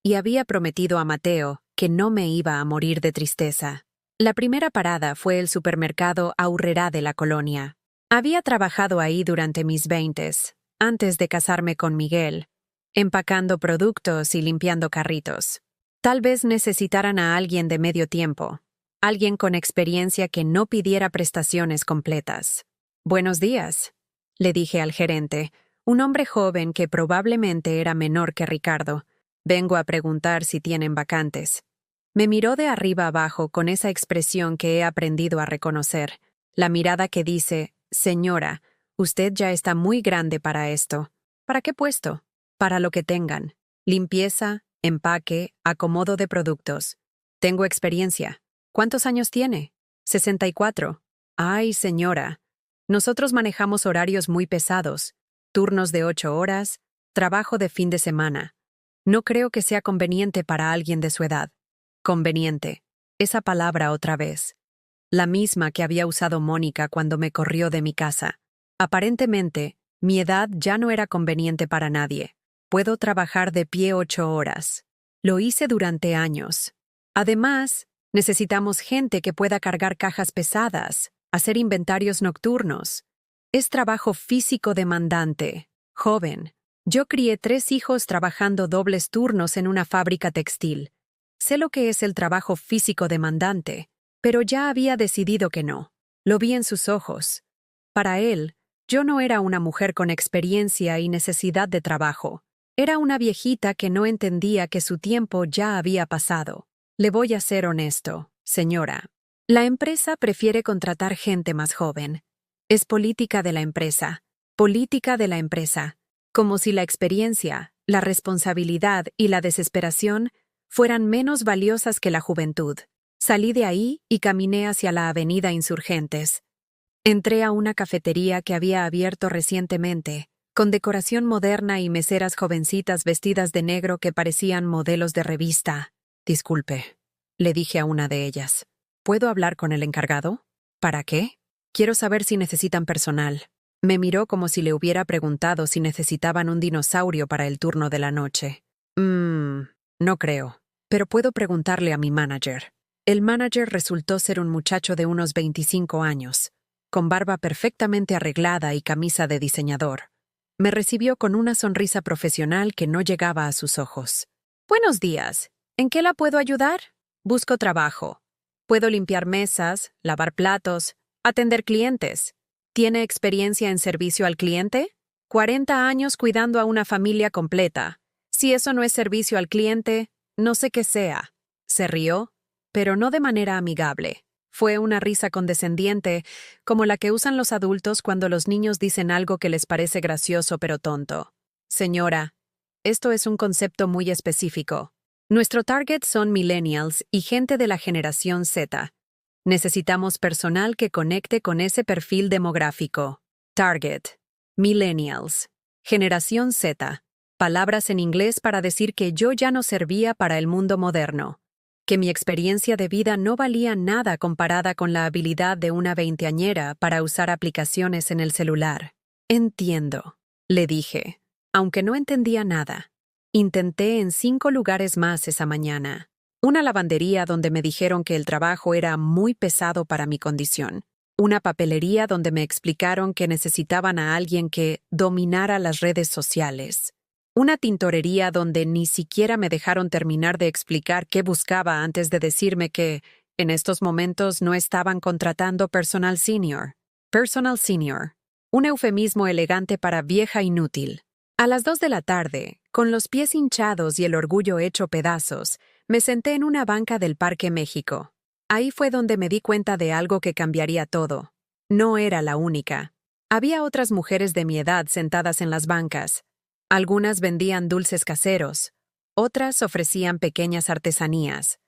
y había prometido a Mateo que no me iba a morir de tristeza. La primera parada fue el supermercado Aurrerá de la colonia. Había trabajado ahí durante mis 20s, antes de casarme con Miguel, empacando productos y limpiando carritos. Tal vez necesitaran a alguien de medio tiempo, alguien con experiencia que no pidiera prestaciones completas. «Buenos días», le dije al gerente, un hombre joven que probablemente era menor que Ricardo. «Vengo a preguntar si tienen vacantes». Me miró de arriba abajo con esa expresión que he aprendido a reconocer, la mirada que dice: «Señora, usted ya está muy grande para esto». «¿Para qué puesto?» «Para lo que tengan. Limpieza, empaque, acomodo de productos. Tengo experiencia». «¿Cuántos años tiene?» 64. «Ay, señora. Nosotros manejamos horarios muy pesados, turnos de 8 horas, trabajo de fin de semana. No creo que sea conveniente para alguien de su edad». Conveniente. Esa palabra otra vez. La misma que había usado Mónica cuando me corrió de mi casa. Aparentemente, mi edad ya no era conveniente para nadie. Puedo trabajar de pie 8 horas. Lo hice durante años. Además, necesitamos gente que pueda cargar cajas pesadas, hacer inventarios nocturnos. Es trabajo físico demandante. Joven. Yo crié 3 hijos trabajando dobles turnos en una fábrica textil. Sé lo que es el trabajo físico demandante, pero ya había decidido que no. Lo vi en sus ojos. Para él, yo no era una mujer con experiencia y necesidad de trabajo. Era una viejita que no entendía que su tiempo ya había pasado. Le voy a ser honesto, señora. La empresa prefiere contratar gente más joven. Es política de la empresa. Política de la empresa. Como si la experiencia, la responsabilidad y la desesperación fueran menos valiosas que la juventud. Salí de ahí y caminé hacia la avenida Insurgentes. Entré a una cafetería que había abierto recientemente, con decoración moderna y meseras jovencitas vestidas de negro que parecían modelos de revista. «Disculpe», le dije a una de ellas. «¿Puedo hablar con el encargado?» «¿Para qué?» «Quiero saber si necesitan personal». Me miró como si le hubiera preguntado si necesitaban un dinosaurio para el turno de la noche. No creo. Pero puedo preguntarle a mi manager». El manager resultó ser un muchacho de unos 25 años, con barba perfectamente arreglada y camisa de diseñador. Me recibió con una sonrisa profesional que no llegaba a sus ojos. «Buenos días. ¿En qué la puedo ayudar?» «Busco trabajo. Puedo limpiar mesas, lavar platos, atender clientes». «¿Tiene experiencia en servicio al cliente?» 40 años cuidando a una familia completa. Si eso no es servicio al cliente, no sé qué sea». Se rió, pero no de manera amigable. Fue una risa condescendiente, como la que usan los adultos cuando los niños dicen algo que les parece gracioso pero tonto. señora. Esto es un concepto muy específico. Nuestro target son millennials y gente de la generación Z. Necesitamos personal que conecte con ese perfil demográfico. Target. Millennials. Generación Z. Palabras en inglés para decir que yo ya no servía para el mundo moderno. Que mi experiencia de vida no valía nada comparada con la habilidad de una veinteañera para usar aplicaciones en el celular. Entiendo, le dije, aunque no entendía nada. Intenté en 5 lugares más esa mañana. Una lavandería donde me dijeron que el trabajo era muy pesado para mi condición. Una papelería donde me explicaron que necesitaban a alguien que dominara las redes sociales. Una tintorería donde ni siquiera me dejaron terminar de explicar qué buscaba antes de decirme que, en estos momentos, no estaban contratando personal senior. Personal senior. Un eufemismo elegante para vieja inútil. A las 2 de la tarde, con los pies hinchados y el orgullo hecho pedazos, me senté en una banca del Parque México. Ahí fue donde me di cuenta de algo que cambiaría todo. No era la única. Había otras mujeres de mi edad sentadas en las bancas. Algunas vendían dulces caseros, otras ofrecían pequeñas artesanías.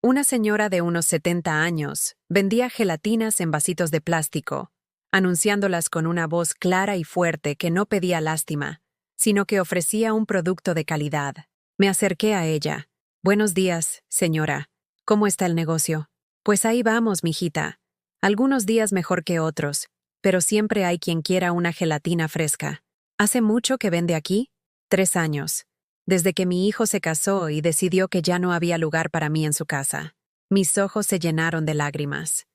Una señora de unos 70 años vendía gelatinas en vasitos de plástico, anunciándolas con una voz clara y fuerte que no pedía lástima, sino que ofrecía un producto de calidad. Me acerqué a ella. «Buenos días, señora. ¿Cómo está el negocio?» «Pues ahí vamos, mijita. Algunos días mejor que otros, pero siempre hay quien quiera una gelatina fresca. ¿Hace mucho que vende aquí?» 3 años. Desde que mi hijo se casó y decidió que ya no había lugar para mí en su casa. Mis ojos se llenaron de lágrimas.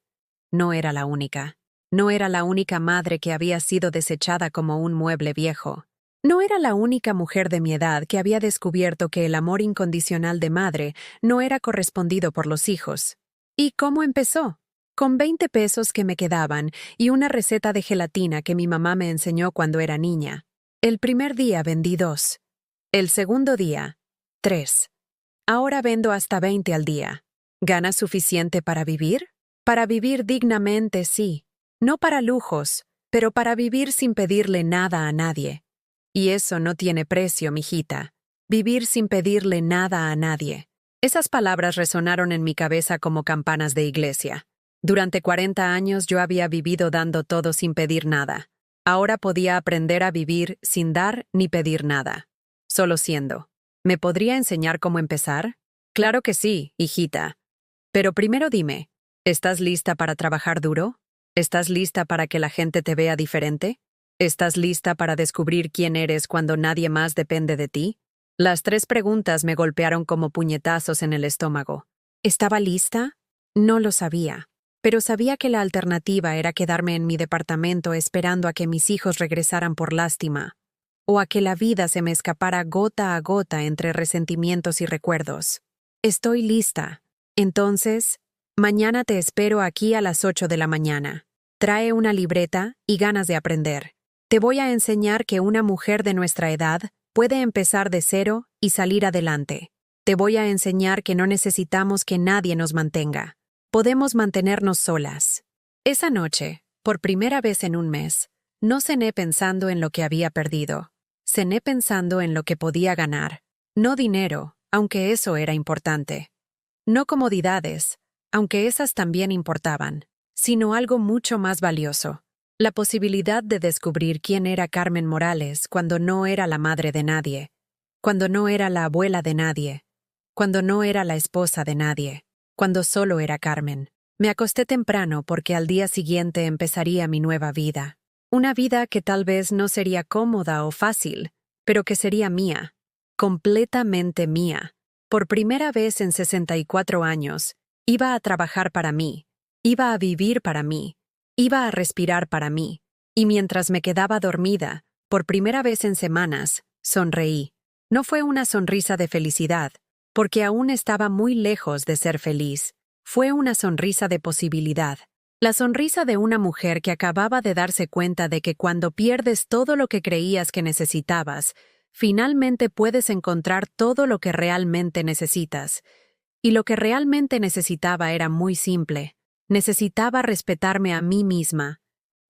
No era la única. No era la única madre que había sido desechada como un mueble viejo. No era la única mujer de mi edad que había descubierto que el amor incondicional de madre no era correspondido por los hijos. ¿Y cómo empezó? Con 20 pesos que me quedaban y una receta de gelatina que mi mamá me enseñó cuando era niña. El primer día vendí 2. El segundo día, 3. Ahora vendo hasta 20 al día. ¿Ganas suficiente para vivir? Para vivir dignamente, sí. No para lujos, pero para vivir sin pedirle nada a nadie. Y eso no tiene precio, mijita. Vivir sin pedirle nada a nadie. Esas palabras resonaron en mi cabeza como campanas de iglesia. Durante 40 años yo había vivido dando todo sin pedir nada. Ahora podía aprender a vivir sin dar ni pedir nada. Solo siendo. ¿Me podría enseñar cómo empezar? Claro que sí, hijita. Pero primero dime, ¿estás lista para trabajar duro? ¿Estás lista para que la gente te vea diferente? ¿Estás lista para descubrir quién eres cuando nadie más depende de ti? Las 3 preguntas me golpearon como puñetazos en el estómago. ¿Estaba lista? No lo sabía. Pero sabía que la alternativa era quedarme en mi departamento esperando a que mis hijos regresaran por lástima, o a que la vida se me escapara gota a gota entre resentimientos y recuerdos. Estoy lista. Entonces, mañana te espero aquí a las 8 de la mañana. Trae una libreta y ganas de aprender. Te voy a enseñar que una mujer de nuestra edad puede empezar de cero y salir adelante. Te voy a enseñar que no necesitamos que nadie nos mantenga. Podemos mantenernos solas. Esa noche, por primera vez en un mes, no cené pensando en lo que había perdido. Cené pensando en lo que podía ganar. No dinero, aunque eso era importante. No comodidades, aunque esas también importaban, sino algo mucho más valioso. La posibilidad de descubrir quién era Carmen Morales cuando no era la madre de nadie, cuando no era la abuela de nadie, cuando no era la esposa de nadie. Cuando solo era Carmen. Me acosté temprano porque al día siguiente empezaría mi nueva vida. Una vida que tal vez no sería cómoda o fácil, pero que sería mía. Completamente mía. Por primera vez en 64 años, iba a trabajar para mí. Iba a vivir para mí. Iba a respirar para mí. Y mientras me quedaba dormida, por primera vez en semanas, sonreí. No fue una sonrisa de felicidad, porque aún estaba muy lejos de ser feliz. Fue una sonrisa de posibilidad. La sonrisa de una mujer que acababa de darse cuenta de que cuando pierdes todo lo que creías que necesitabas, finalmente puedes encontrar todo lo que realmente necesitas. Y lo que realmente necesitaba era muy simple. Necesitaba respetarme a mí misma.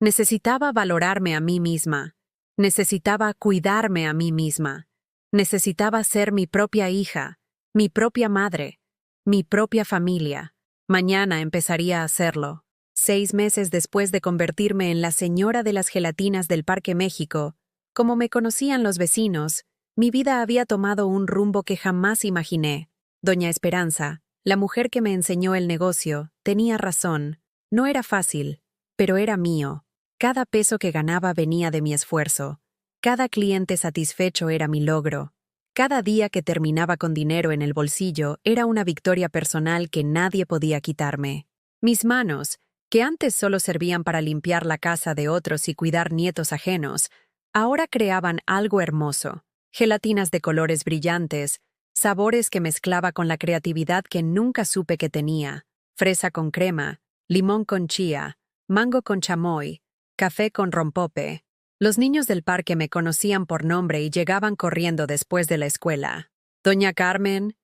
Necesitaba valorarme a mí misma. Necesitaba cuidarme a mí misma. Necesitaba ser mi propia hija, mi propia madre, mi propia familia. Mañana empezaría a hacerlo. 6 meses después de convertirme en la señora de las gelatinas del Parque México, como me conocían los vecinos, mi vida había tomado un rumbo que jamás imaginé. Doña Esperanza, la mujer que me enseñó el negocio, tenía razón. No era fácil, pero era mío. Cada peso que ganaba venía de mi esfuerzo. Cada cliente satisfecho era mi logro. Cada día que terminaba con dinero en el bolsillo era una victoria personal que nadie podía quitarme. Mis manos, que antes solo servían para limpiar la casa de otros y cuidar nietos ajenos, ahora creaban algo hermoso. Gelatinas de colores brillantes, sabores que mezclaba con la creatividad que nunca supe que tenía. Fresa con crema, limón con chía, mango con chamoy, café con rompope. Los niños del parque me conocían por nombre y llegaban corriendo después de la escuela. «Doña Carmen,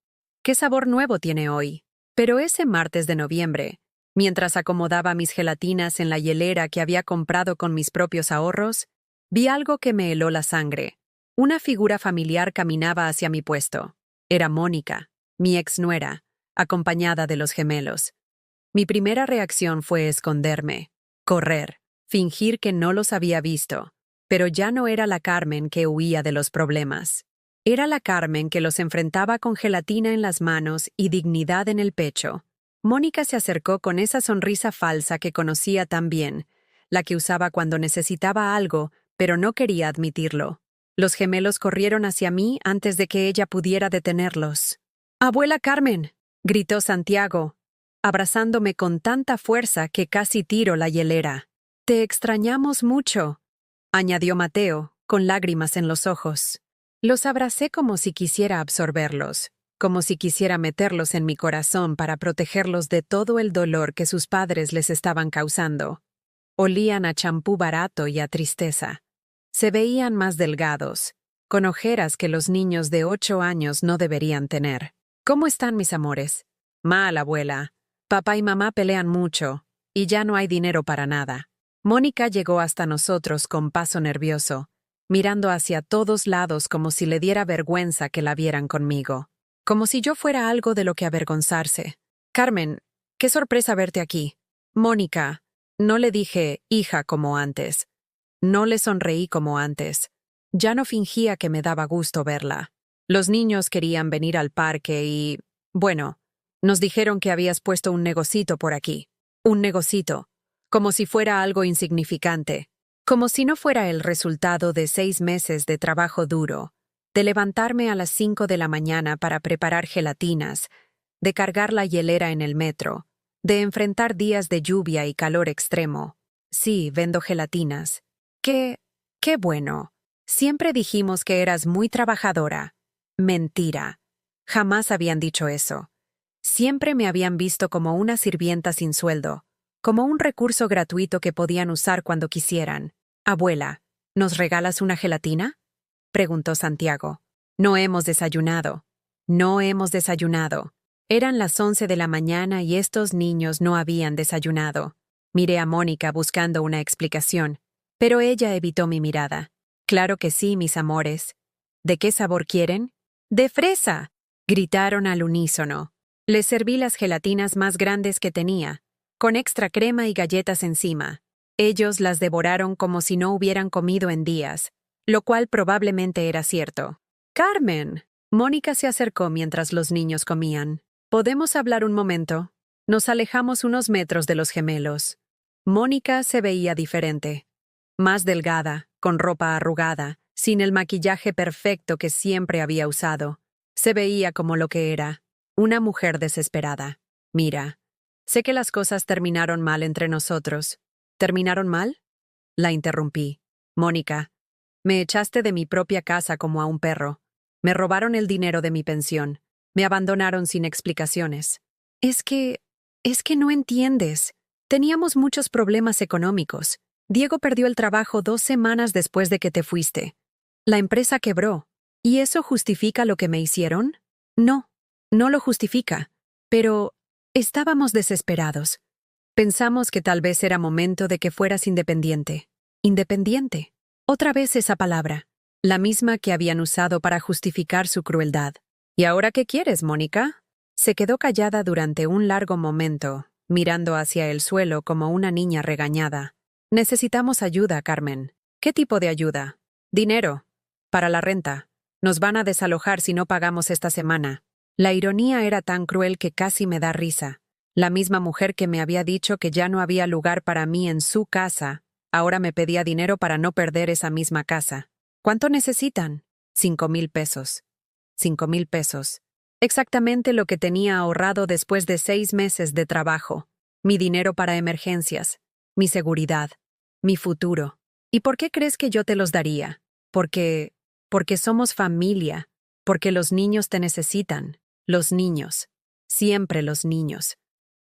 ¿qué sabor nuevo tiene hoy?» Pero ese martes de noviembre, mientras acomodaba mis gelatinas en la hielera que había comprado con mis propios ahorros, vi algo que me heló la sangre. Una figura familiar caminaba hacia mi puesto. Era Mónica, mi exnuera, acompañada de los gemelos. Mi primera reacción fue esconderme, correr, fingir que no los había visto. Pero ya no era la Carmen que huía de los problemas. Era la Carmen que los enfrentaba con gelatina en las manos y dignidad en el pecho. Mónica se acercó con esa sonrisa falsa que conocía tan bien, la que usaba cuando necesitaba algo, pero no quería admitirlo. Los gemelos corrieron hacia mí antes de que ella pudiera detenerlos. «¡Abuela Carmen!», gritó Santiago, abrazándome con tanta fuerza que casi tiro la hielera. «Te extrañamos mucho», añadió Mateo, con lágrimas en los ojos. Los abracé como si quisiera absorberlos, como si quisiera meterlos en mi corazón para protegerlos de todo el dolor que sus padres les estaban causando. Olían a champú barato y a tristeza. Se veían más delgados, con ojeras que los niños de 8 años no deberían tener. «¿Cómo están mis amores?» «Mal, abuela. Papá y mamá pelean mucho, y ya no hay dinero para nada». Mónica llegó hasta nosotros con paso nervioso, mirando hacia todos lados como si le diera vergüenza que la vieran conmigo. Como si yo fuera algo de lo que avergonzarse. «Carmen, qué sorpresa verte aquí». «Mónica», no le dije hija como antes. No le sonreí como antes. Ya no fingía que me daba gusto verla. Los niños querían venir al parque y, bueno, nos dijeron que habías puesto un negocito por aquí. Un negocito. Como si fuera algo insignificante, como si no fuera el resultado de 6 meses de trabajo duro, de levantarme a las 5 de la mañana para preparar gelatinas, de cargar la hielera en el metro, de enfrentar días de lluvia y calor extremo. Sí, vendo gelatinas. ¡Qué bueno! Siempre dijimos que eras muy trabajadora. Mentira. Jamás habían dicho eso. Siempre me habían visto como una sirvienta sin sueldo, como un recurso gratuito que podían usar cuando quisieran. «Abuela, ¿nos regalas una gelatina?», preguntó Santiago. «No hemos desayunado. No hemos desayunado». Eran las 11 de la mañana y estos niños no habían desayunado. Miré a Mónica buscando una explicación, pero ella evitó mi mirada. «Claro que sí, mis amores». «¿De qué sabor quieren?». «De fresa», gritaron al unísono. Les serví las gelatinas más grandes que tenía, con extra crema y galletas encima. Ellos las devoraron como si no hubieran comido en días, lo cual probablemente era cierto. «Carmen», Mónica se acercó mientras los niños comían. «¿Podemos hablar un momento?». Nos alejamos unos metros de los gemelos. Mónica se veía diferente. Más delgada, con ropa arrugada, sin el maquillaje perfecto que siempre había usado. Se veía como lo que era, una mujer desesperada. «Mira, sé que las cosas terminaron mal entre nosotros». «¿Terminaron mal?», la interrumpí. «Mónica, me echaste de mi propia casa como a un perro. Me robaron el dinero de mi pensión. Me abandonaron sin explicaciones». Es que no entiendes. Teníamos muchos problemas económicos. Diego perdió el trabajo 2 semanas después de que te fuiste. La empresa quebró. ¿Y eso justifica lo que me hicieron? No, no lo justifica. Pero estábamos desesperados. Pensamos que tal vez era momento de que fueras independiente. Independiente. Otra vez esa palabra, la misma que habían usado para justificar su crueldad. ¿Y ahora qué quieres, Mónica? Se quedó callada durante un largo momento, mirando hacia el suelo como una niña regañada. Necesitamos ayuda, Carmen. ¿Qué tipo de ayuda? Dinero. Para la renta. Nos van a desalojar si no pagamos esta semana. La ironía era tan cruel que casi me da risa. La misma mujer que me había dicho que ya no había lugar para mí en su casa, ahora me pedía dinero para no perder esa misma casa. ¿Cuánto necesitan? 5,000 pesos. 5,000 pesos. Exactamente lo que tenía ahorrado después de 6 meses de trabajo. Mi dinero para emergencias. Mi seguridad. Mi futuro. ¿Y por qué crees que yo te los daría? Porque somos familia. Porque los niños te necesitan. Los niños. Siempre los niños.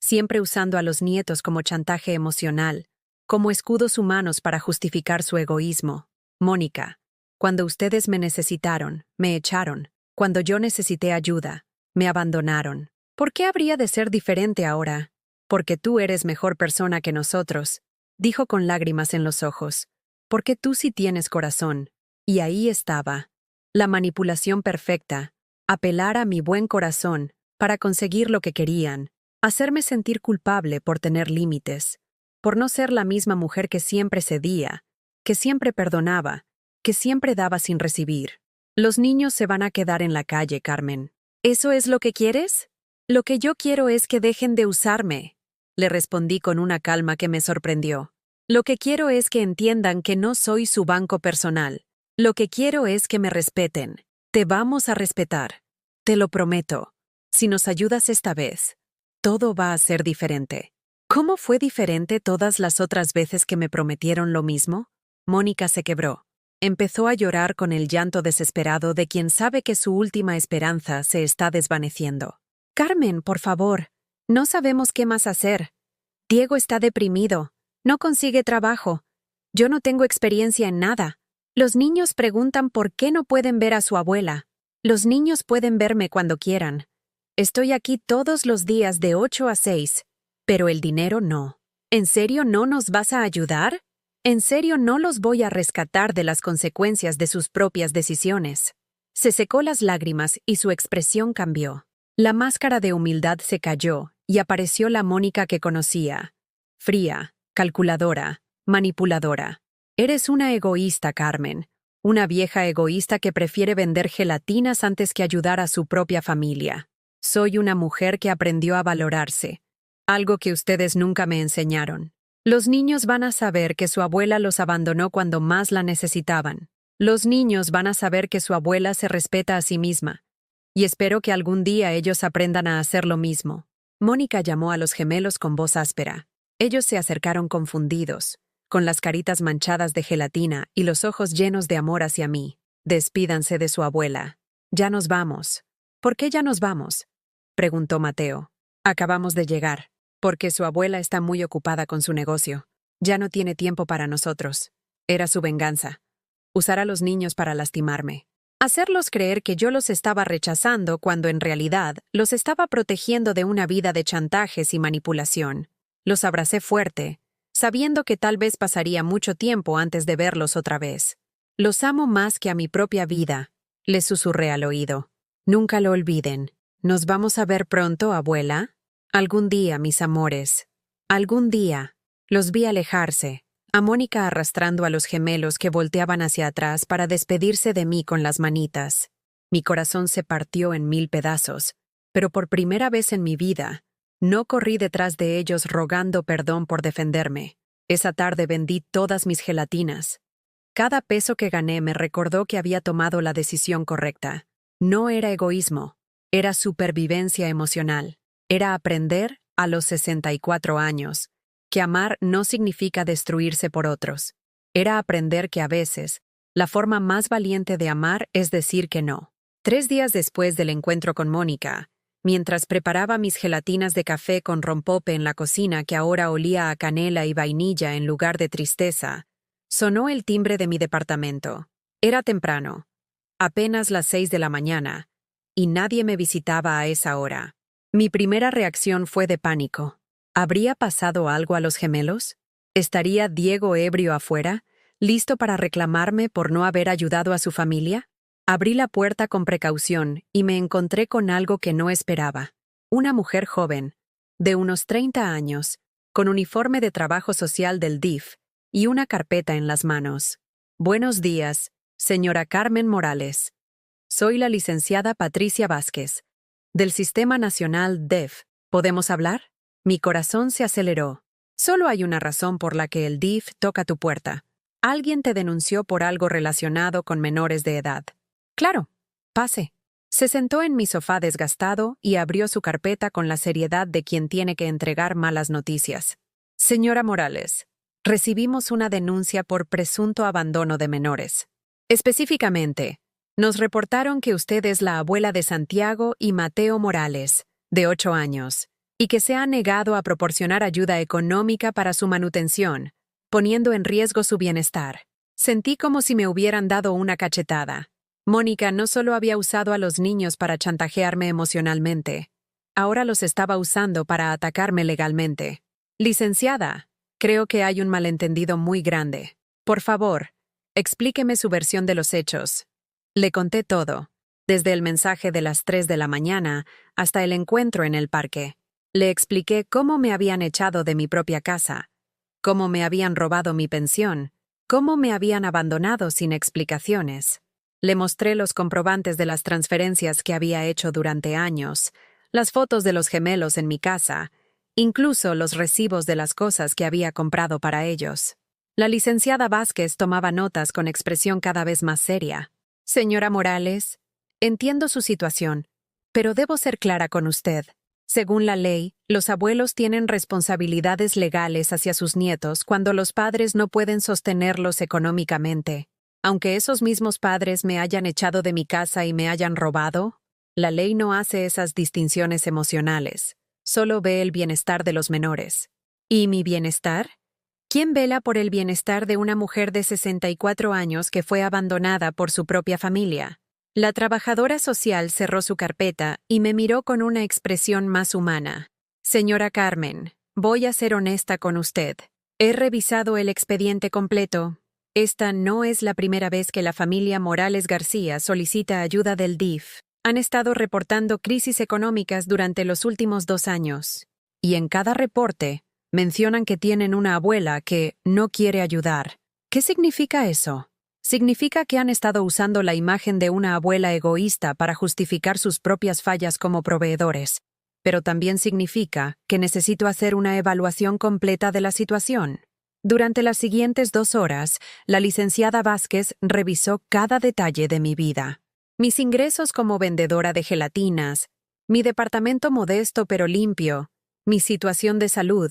Siempre usando a los nietos como chantaje emocional, como escudos humanos para justificar su egoísmo. Mónica, cuando ustedes me necesitaron, me echaron. Cuando yo necesité ayuda, me abandonaron. ¿Por qué habría de ser diferente ahora? Porque tú eres mejor persona que nosotros, dijo con lágrimas en los ojos. Porque tú sí tienes corazón. Y ahí estaba. La manipulación perfecta. Apelar a mi buen corazón para conseguir lo que querían. Hacerme sentir culpable por tener límites. Por no ser la misma mujer que siempre cedía, que siempre perdonaba, que siempre daba sin recibir. Los niños se van a quedar en la calle, Carmen. ¿Eso es lo que quieres? Lo que yo quiero es que dejen de usarme, le respondí con una calma que me sorprendió. Lo que quiero es que entiendan que no soy su banco personal. Lo que quiero es que me respeten. Te vamos a respetar. Te lo prometo. Si nos ayudas esta vez, todo va a ser diferente. ¿Cómo fue diferente todas las otras veces que me prometieron lo mismo? Mónica se quebró. Empezó a llorar con el llanto desesperado de quien sabe que su última esperanza se está desvaneciendo. Carmen, por favor, no sabemos qué más hacer. Diego está deprimido, no consigue trabajo. Yo no tengo experiencia en nada. Los niños preguntan por qué no pueden ver a su abuela. Los niños pueden verme cuando quieran. Estoy aquí todos los días de 8 a 6, pero el dinero no. ¿En serio no nos vas a ayudar? ¿En serio no los voy a rescatar de las consecuencias de sus propias decisiones? Se secó las lágrimas y su expresión cambió. La máscara de humildad se cayó y apareció la Mónica que conocía. Fría, calculadora, manipuladora. Eres una egoísta, Carmen. Una vieja egoísta que prefiere vender gelatinas antes que ayudar a su propia familia. Soy una mujer que aprendió a valorarse. Algo que ustedes nunca me enseñaron. Los niños van a saber que su abuela los abandonó cuando más la necesitaban. Los niños van a saber que su abuela se respeta a sí misma. Y espero que algún día ellos aprendan a hacer lo mismo. Mónica llamó a los gemelos con voz áspera. Ellos se acercaron confundidos, con las caritas manchadas de gelatina y los ojos llenos de amor hacia mí. Despídanse de su abuela. Ya nos vamos. ¿Por qué ya nos vamos?, preguntó Mateo. Acabamos de llegar. Porque su abuela está muy ocupada con su negocio. Ya no tiene tiempo para nosotros. Era su venganza. Usar a los niños para lastimarme. Hacerlos creer que yo los estaba rechazando cuando en realidad los estaba protegiendo de una vida de chantajes y manipulación. Los abracé fuerte, sabiendo que tal vez pasaría mucho tiempo antes de verlos otra vez. Los amo más que a mi propia vida, les susurré al oído. Nunca lo olviden. ¿Nos vamos a ver pronto, abuela? Algún día, mis amores. Algún día. Los vi alejarse, a Mónica arrastrando a los gemelos que volteaban hacia atrás para despedirse de mí con las manitas. Mi corazón se partió en 1000 pedazos, pero por primera vez en mi vida, no corrí detrás de ellos rogando perdón por defenderme. Esa tarde vendí todas mis gelatinas. Cada peso que gané me recordó que había tomado la decisión correcta. No era egoísmo, era supervivencia emocional. Era aprender, a los 64 años, que amar no significa destruirse por otros. Era aprender que a veces, la forma más valiente de amar es decir que no. 3 días después del encuentro con Mónica, mientras preparaba mis gelatinas de café con rompope en la cocina que ahora olía a canela y vainilla en lugar de tristeza, sonó el timbre de mi departamento. Era temprano, apenas las 6 de la mañana, y nadie me visitaba a esa hora. Mi primera reacción fue de pánico. ¿Habría pasado algo a los gemelos? ¿Estaría Diego ebrio afuera, ¿Listo para reclamarme por no haber ayudado a su familia? Abrí la puerta con precaución y me encontré con algo que no esperaba. Una mujer joven, de unos 30 años, con uniforme de trabajo social del DIF y una carpeta en las manos. Buenos días, señora Carmen Morales. Soy la licenciada Patricia Vázquez, del Sistema Nacional DEF. ¿Podemos hablar? Mi corazón se aceleró. Solo hay una razón por la que el DIF toca tu puerta. Alguien te denunció por algo relacionado con menores de edad. Claro, pase. Se sentó en mi sofá desgastado y abrió su carpeta con la seriedad de quien tiene que entregar malas noticias. Señora Morales, recibimos una denuncia por presunto abandono de menores. Específicamente, nos reportaron que usted es la abuela de Santiago y Mateo Morales, de 8 años, y que se ha negado a proporcionar ayuda económica para su manutención, poniendo en riesgo su bienestar. Sentí como si me hubieran dado una cachetada. Mónica no solo había usado a los niños para chantajearme emocionalmente, ahora los estaba usando para atacarme legalmente. Licenciada, creo que hay un malentendido muy grande. Por favor, explíqueme su versión de los hechos. Le conté todo, desde el mensaje de las 3 de la mañana hasta el encuentro en el parque. Le expliqué cómo me habían echado de mi propia casa, cómo me habían robado mi pensión, cómo me habían abandonado sin explicaciones. Le mostré los comprobantes de las transferencias que había hecho durante años, las fotos de los gemelos en mi casa, incluso los recibos de las cosas que había comprado para ellos. La licenciada Vázquez tomaba notas con expresión cada vez más seria. Señora Morales, entiendo su situación, pero debo ser clara con usted. Según la ley, los abuelos tienen responsabilidades legales hacia sus nietos cuando los padres no pueden sostenerlos económicamente. Aunque esos mismos padres me hayan echado de mi casa y me hayan robado, la ley no hace esas distinciones emocionales, solo ve el bienestar de los menores. ¿Y mi bienestar? ¿Quién vela por el bienestar de una mujer de 64 años que fue abandonada por su propia familia? La trabajadora social cerró su carpeta y me miró con una expresión más humana. Señora Carmen, voy a ser honesta con usted. He revisado el expediente completo. Esta no es la primera vez que la familia Morales García solicita ayuda del DIF. Han estado reportando crisis económicas durante los últimos 2 años. Y en cada reporte, mencionan que tienen una abuela que no quiere ayudar. ¿Qué significa eso? Significa que han estado usando la imagen de una abuela egoísta para justificar sus propias fallas como proveedores. Pero también significa que necesito hacer una evaluación completa de la situación. Durante las siguientes 2 horas, la licenciada Vázquez revisó cada detalle de mi vida. Mis ingresos como vendedora de gelatinas, mi departamento modesto pero limpio, mi situación de salud,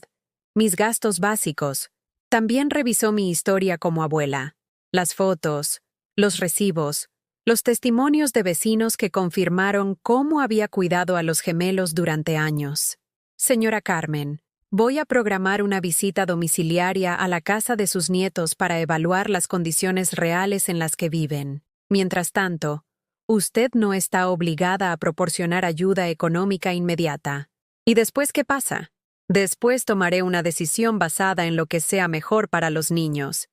mis gastos básicos. También revisó mi historia como abuela, las fotos, los recibos, los testimonios de vecinos que confirmaron cómo había cuidado a los gemelos durante años. Señora Carmen, voy a programar una visita domiciliaria a la casa de sus nietos para evaluar las condiciones reales en las que viven. Mientras tanto, usted no está obligada a proporcionar ayuda económica inmediata. ¿Y después qué pasa? Después tomaré una decisión basada en lo que sea mejor para los niños.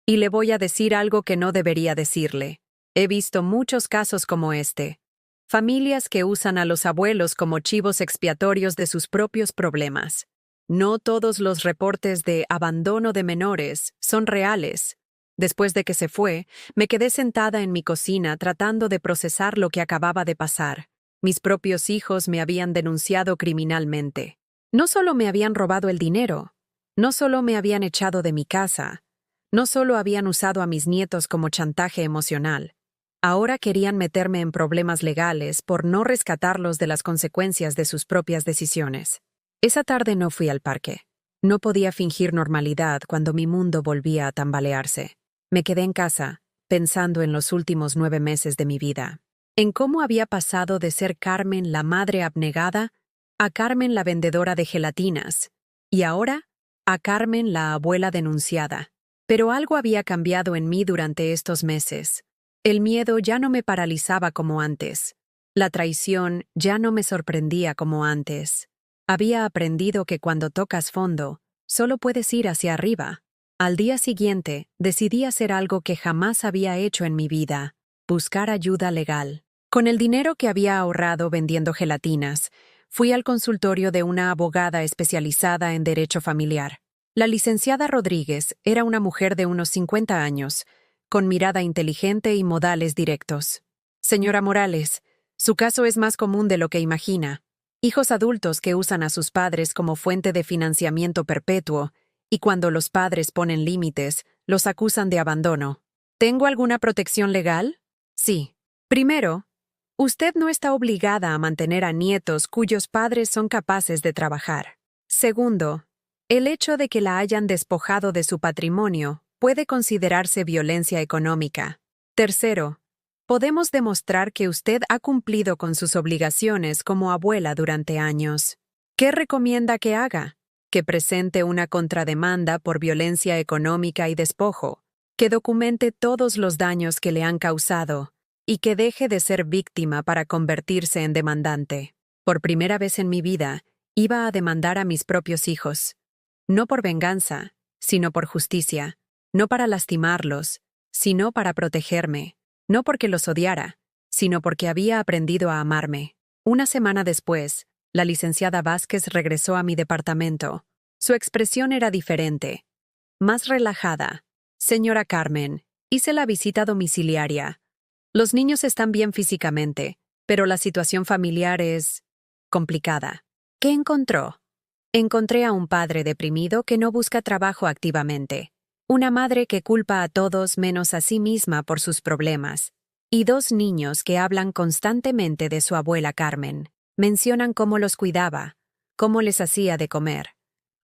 Y le voy a decir algo que no debería decirle. He visto muchos casos como este. Familias que usan a los abuelos como chivos expiatorios de sus propios problemas. No todos los reportes de abandono de menores son reales. Después de que se fue, me quedé sentada en mi cocina tratando de procesar lo que acababa de pasar. Mis propios hijos me habían denunciado criminalmente. No solo me habían robado el dinero, no solo me habían echado de mi casa, no solo habían usado a mis nietos como chantaje emocional. Ahora querían meterme en problemas legales por no rescatarlos de las consecuencias de sus propias decisiones. Esa tarde no fui al parque. No podía fingir normalidad cuando mi mundo volvía a tambalearse. Me quedé en casa, pensando en los últimos 9 meses de mi vida. En cómo había pasado de ser Carmen la madre abnegada a Carmen la vendedora de gelatinas, y ahora a Carmen la abuela denunciada. Pero algo había cambiado en mí durante estos meses. El miedo ya no me paralizaba como antes. La traición ya no me sorprendía como antes. Había aprendido que cuando tocas fondo, solo puedes ir hacia arriba. Al día siguiente, decidí hacer algo que jamás había hecho en mi vida: buscar ayuda legal. Con el dinero que había ahorrado vendiendo gelatinas, fui al consultorio de una abogada especializada en derecho familiar. La licenciada Rodríguez era una mujer de unos 50 años, con mirada inteligente y modales directos. Señora Morales, su caso es más común de lo que imagina. Hijos adultos que usan a sus padres como fuente de financiamiento perpetuo, y cuando los padres ponen límites, los acusan de abandono. ¿Tengo alguna protección legal? Sí. Primero, usted no está obligada a mantener a nietos cuyos padres son capaces de trabajar. Segundo, el hecho de que la hayan despojado de su patrimonio puede considerarse violencia económica. Tercero, podemos demostrar que usted ha cumplido con sus obligaciones como abuela durante años. ¿Qué recomienda que haga? Que presente una contrademanda por violencia económica y despojo, que documente todos los daños que le han causado y que deje de ser víctima para convertirse en demandante. Por primera vez en mi vida, iba a demandar a mis propios hijos. No por venganza, sino por justicia. No para lastimarlos, sino para protegerme. No porque los odiara, sino porque había aprendido a amarme. Una semana después, la licenciada Vázquez regresó a mi departamento. Su expresión era diferente, más relajada. Señora Carmen, hice la visita domiciliaria. Los niños están bien físicamente, pero la situación familiar es complicada. ¿Qué encontró? Encontré a un padre deprimido que no busca trabajo activamente, una madre que culpa a todos menos a sí misma por sus problemas, y dos niños que hablan constantemente de su abuela Carmen. Mencionan cómo los cuidaba, cómo les hacía de comer,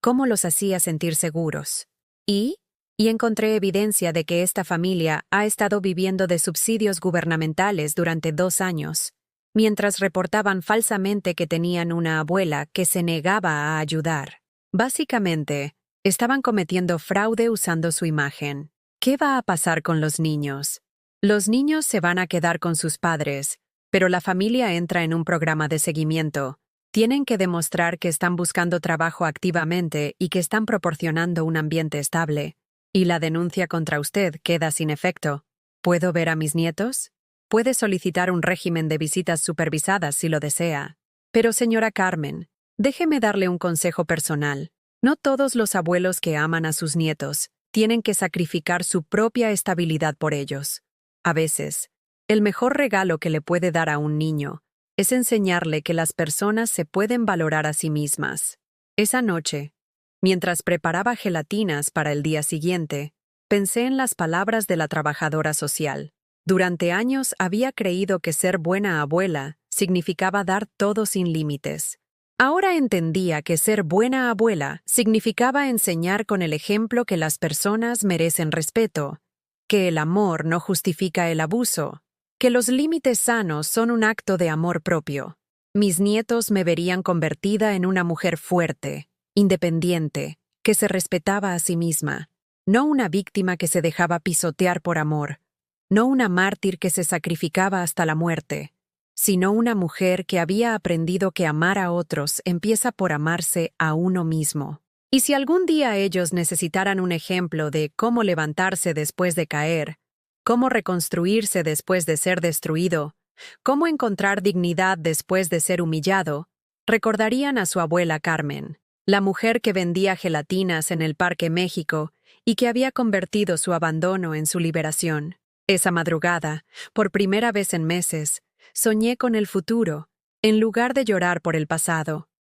cómo los hacía sentir seguros. Y encontré evidencia de que esta familia ha estado viviendo de subsidios gubernamentales durante 2 años, mientras reportaban falsamente que tenían una abuela que se negaba a ayudar. Básicamente, estaban cometiendo fraude usando su imagen. ¿Qué va a pasar con los niños? Los niños se van a quedar con sus padres, pero la familia entra en un programa de seguimiento. Tienen que demostrar que están buscando trabajo activamente y que están proporcionando un ambiente estable. Y la denuncia contra usted queda sin efecto. ¿Puedo ver a mis nietos? Puede solicitar un régimen de visitas supervisadas si lo desea. Pero, señora Carmen, déjeme darle un consejo personal. No todos los abuelos que aman a sus nietos tienen que sacrificar su propia estabilidad por ellos. A veces, el mejor regalo que le puede dar a un niño es enseñarle que las personas se pueden valorar a sí mismas. Esa noche, mientras preparaba gelatinas para el día siguiente, pensé en las palabras de la trabajadora social. Durante años había creído que ser buena abuela significaba dar todo sin límites. Ahora entendía que ser buena abuela significaba enseñar con el ejemplo que las personas merecen respeto, que el amor no justifica el abuso, que los límites sanos son un acto de amor propio. Mis nietos me verían convertida en una mujer fuerte, independiente, que se respetaba a sí misma, no una víctima que se dejaba pisotear por amor, no una mártir que se sacrificaba hasta la muerte, sino una mujer que había aprendido que amar a otros empieza por amarse a uno mismo. Y si algún día ellos necesitaran un ejemplo de cómo levantarse después de caer, cómo reconstruirse después de ser destruido, cómo encontrar dignidad después de ser humillado, recordarían a su abuela Carmen, la mujer que vendía gelatinas en el Parque México y que había convertido su abandono en su liberación. Esa madrugada, por primera vez en meses, soñé con el futuro, en lugar de llorar por el pasado.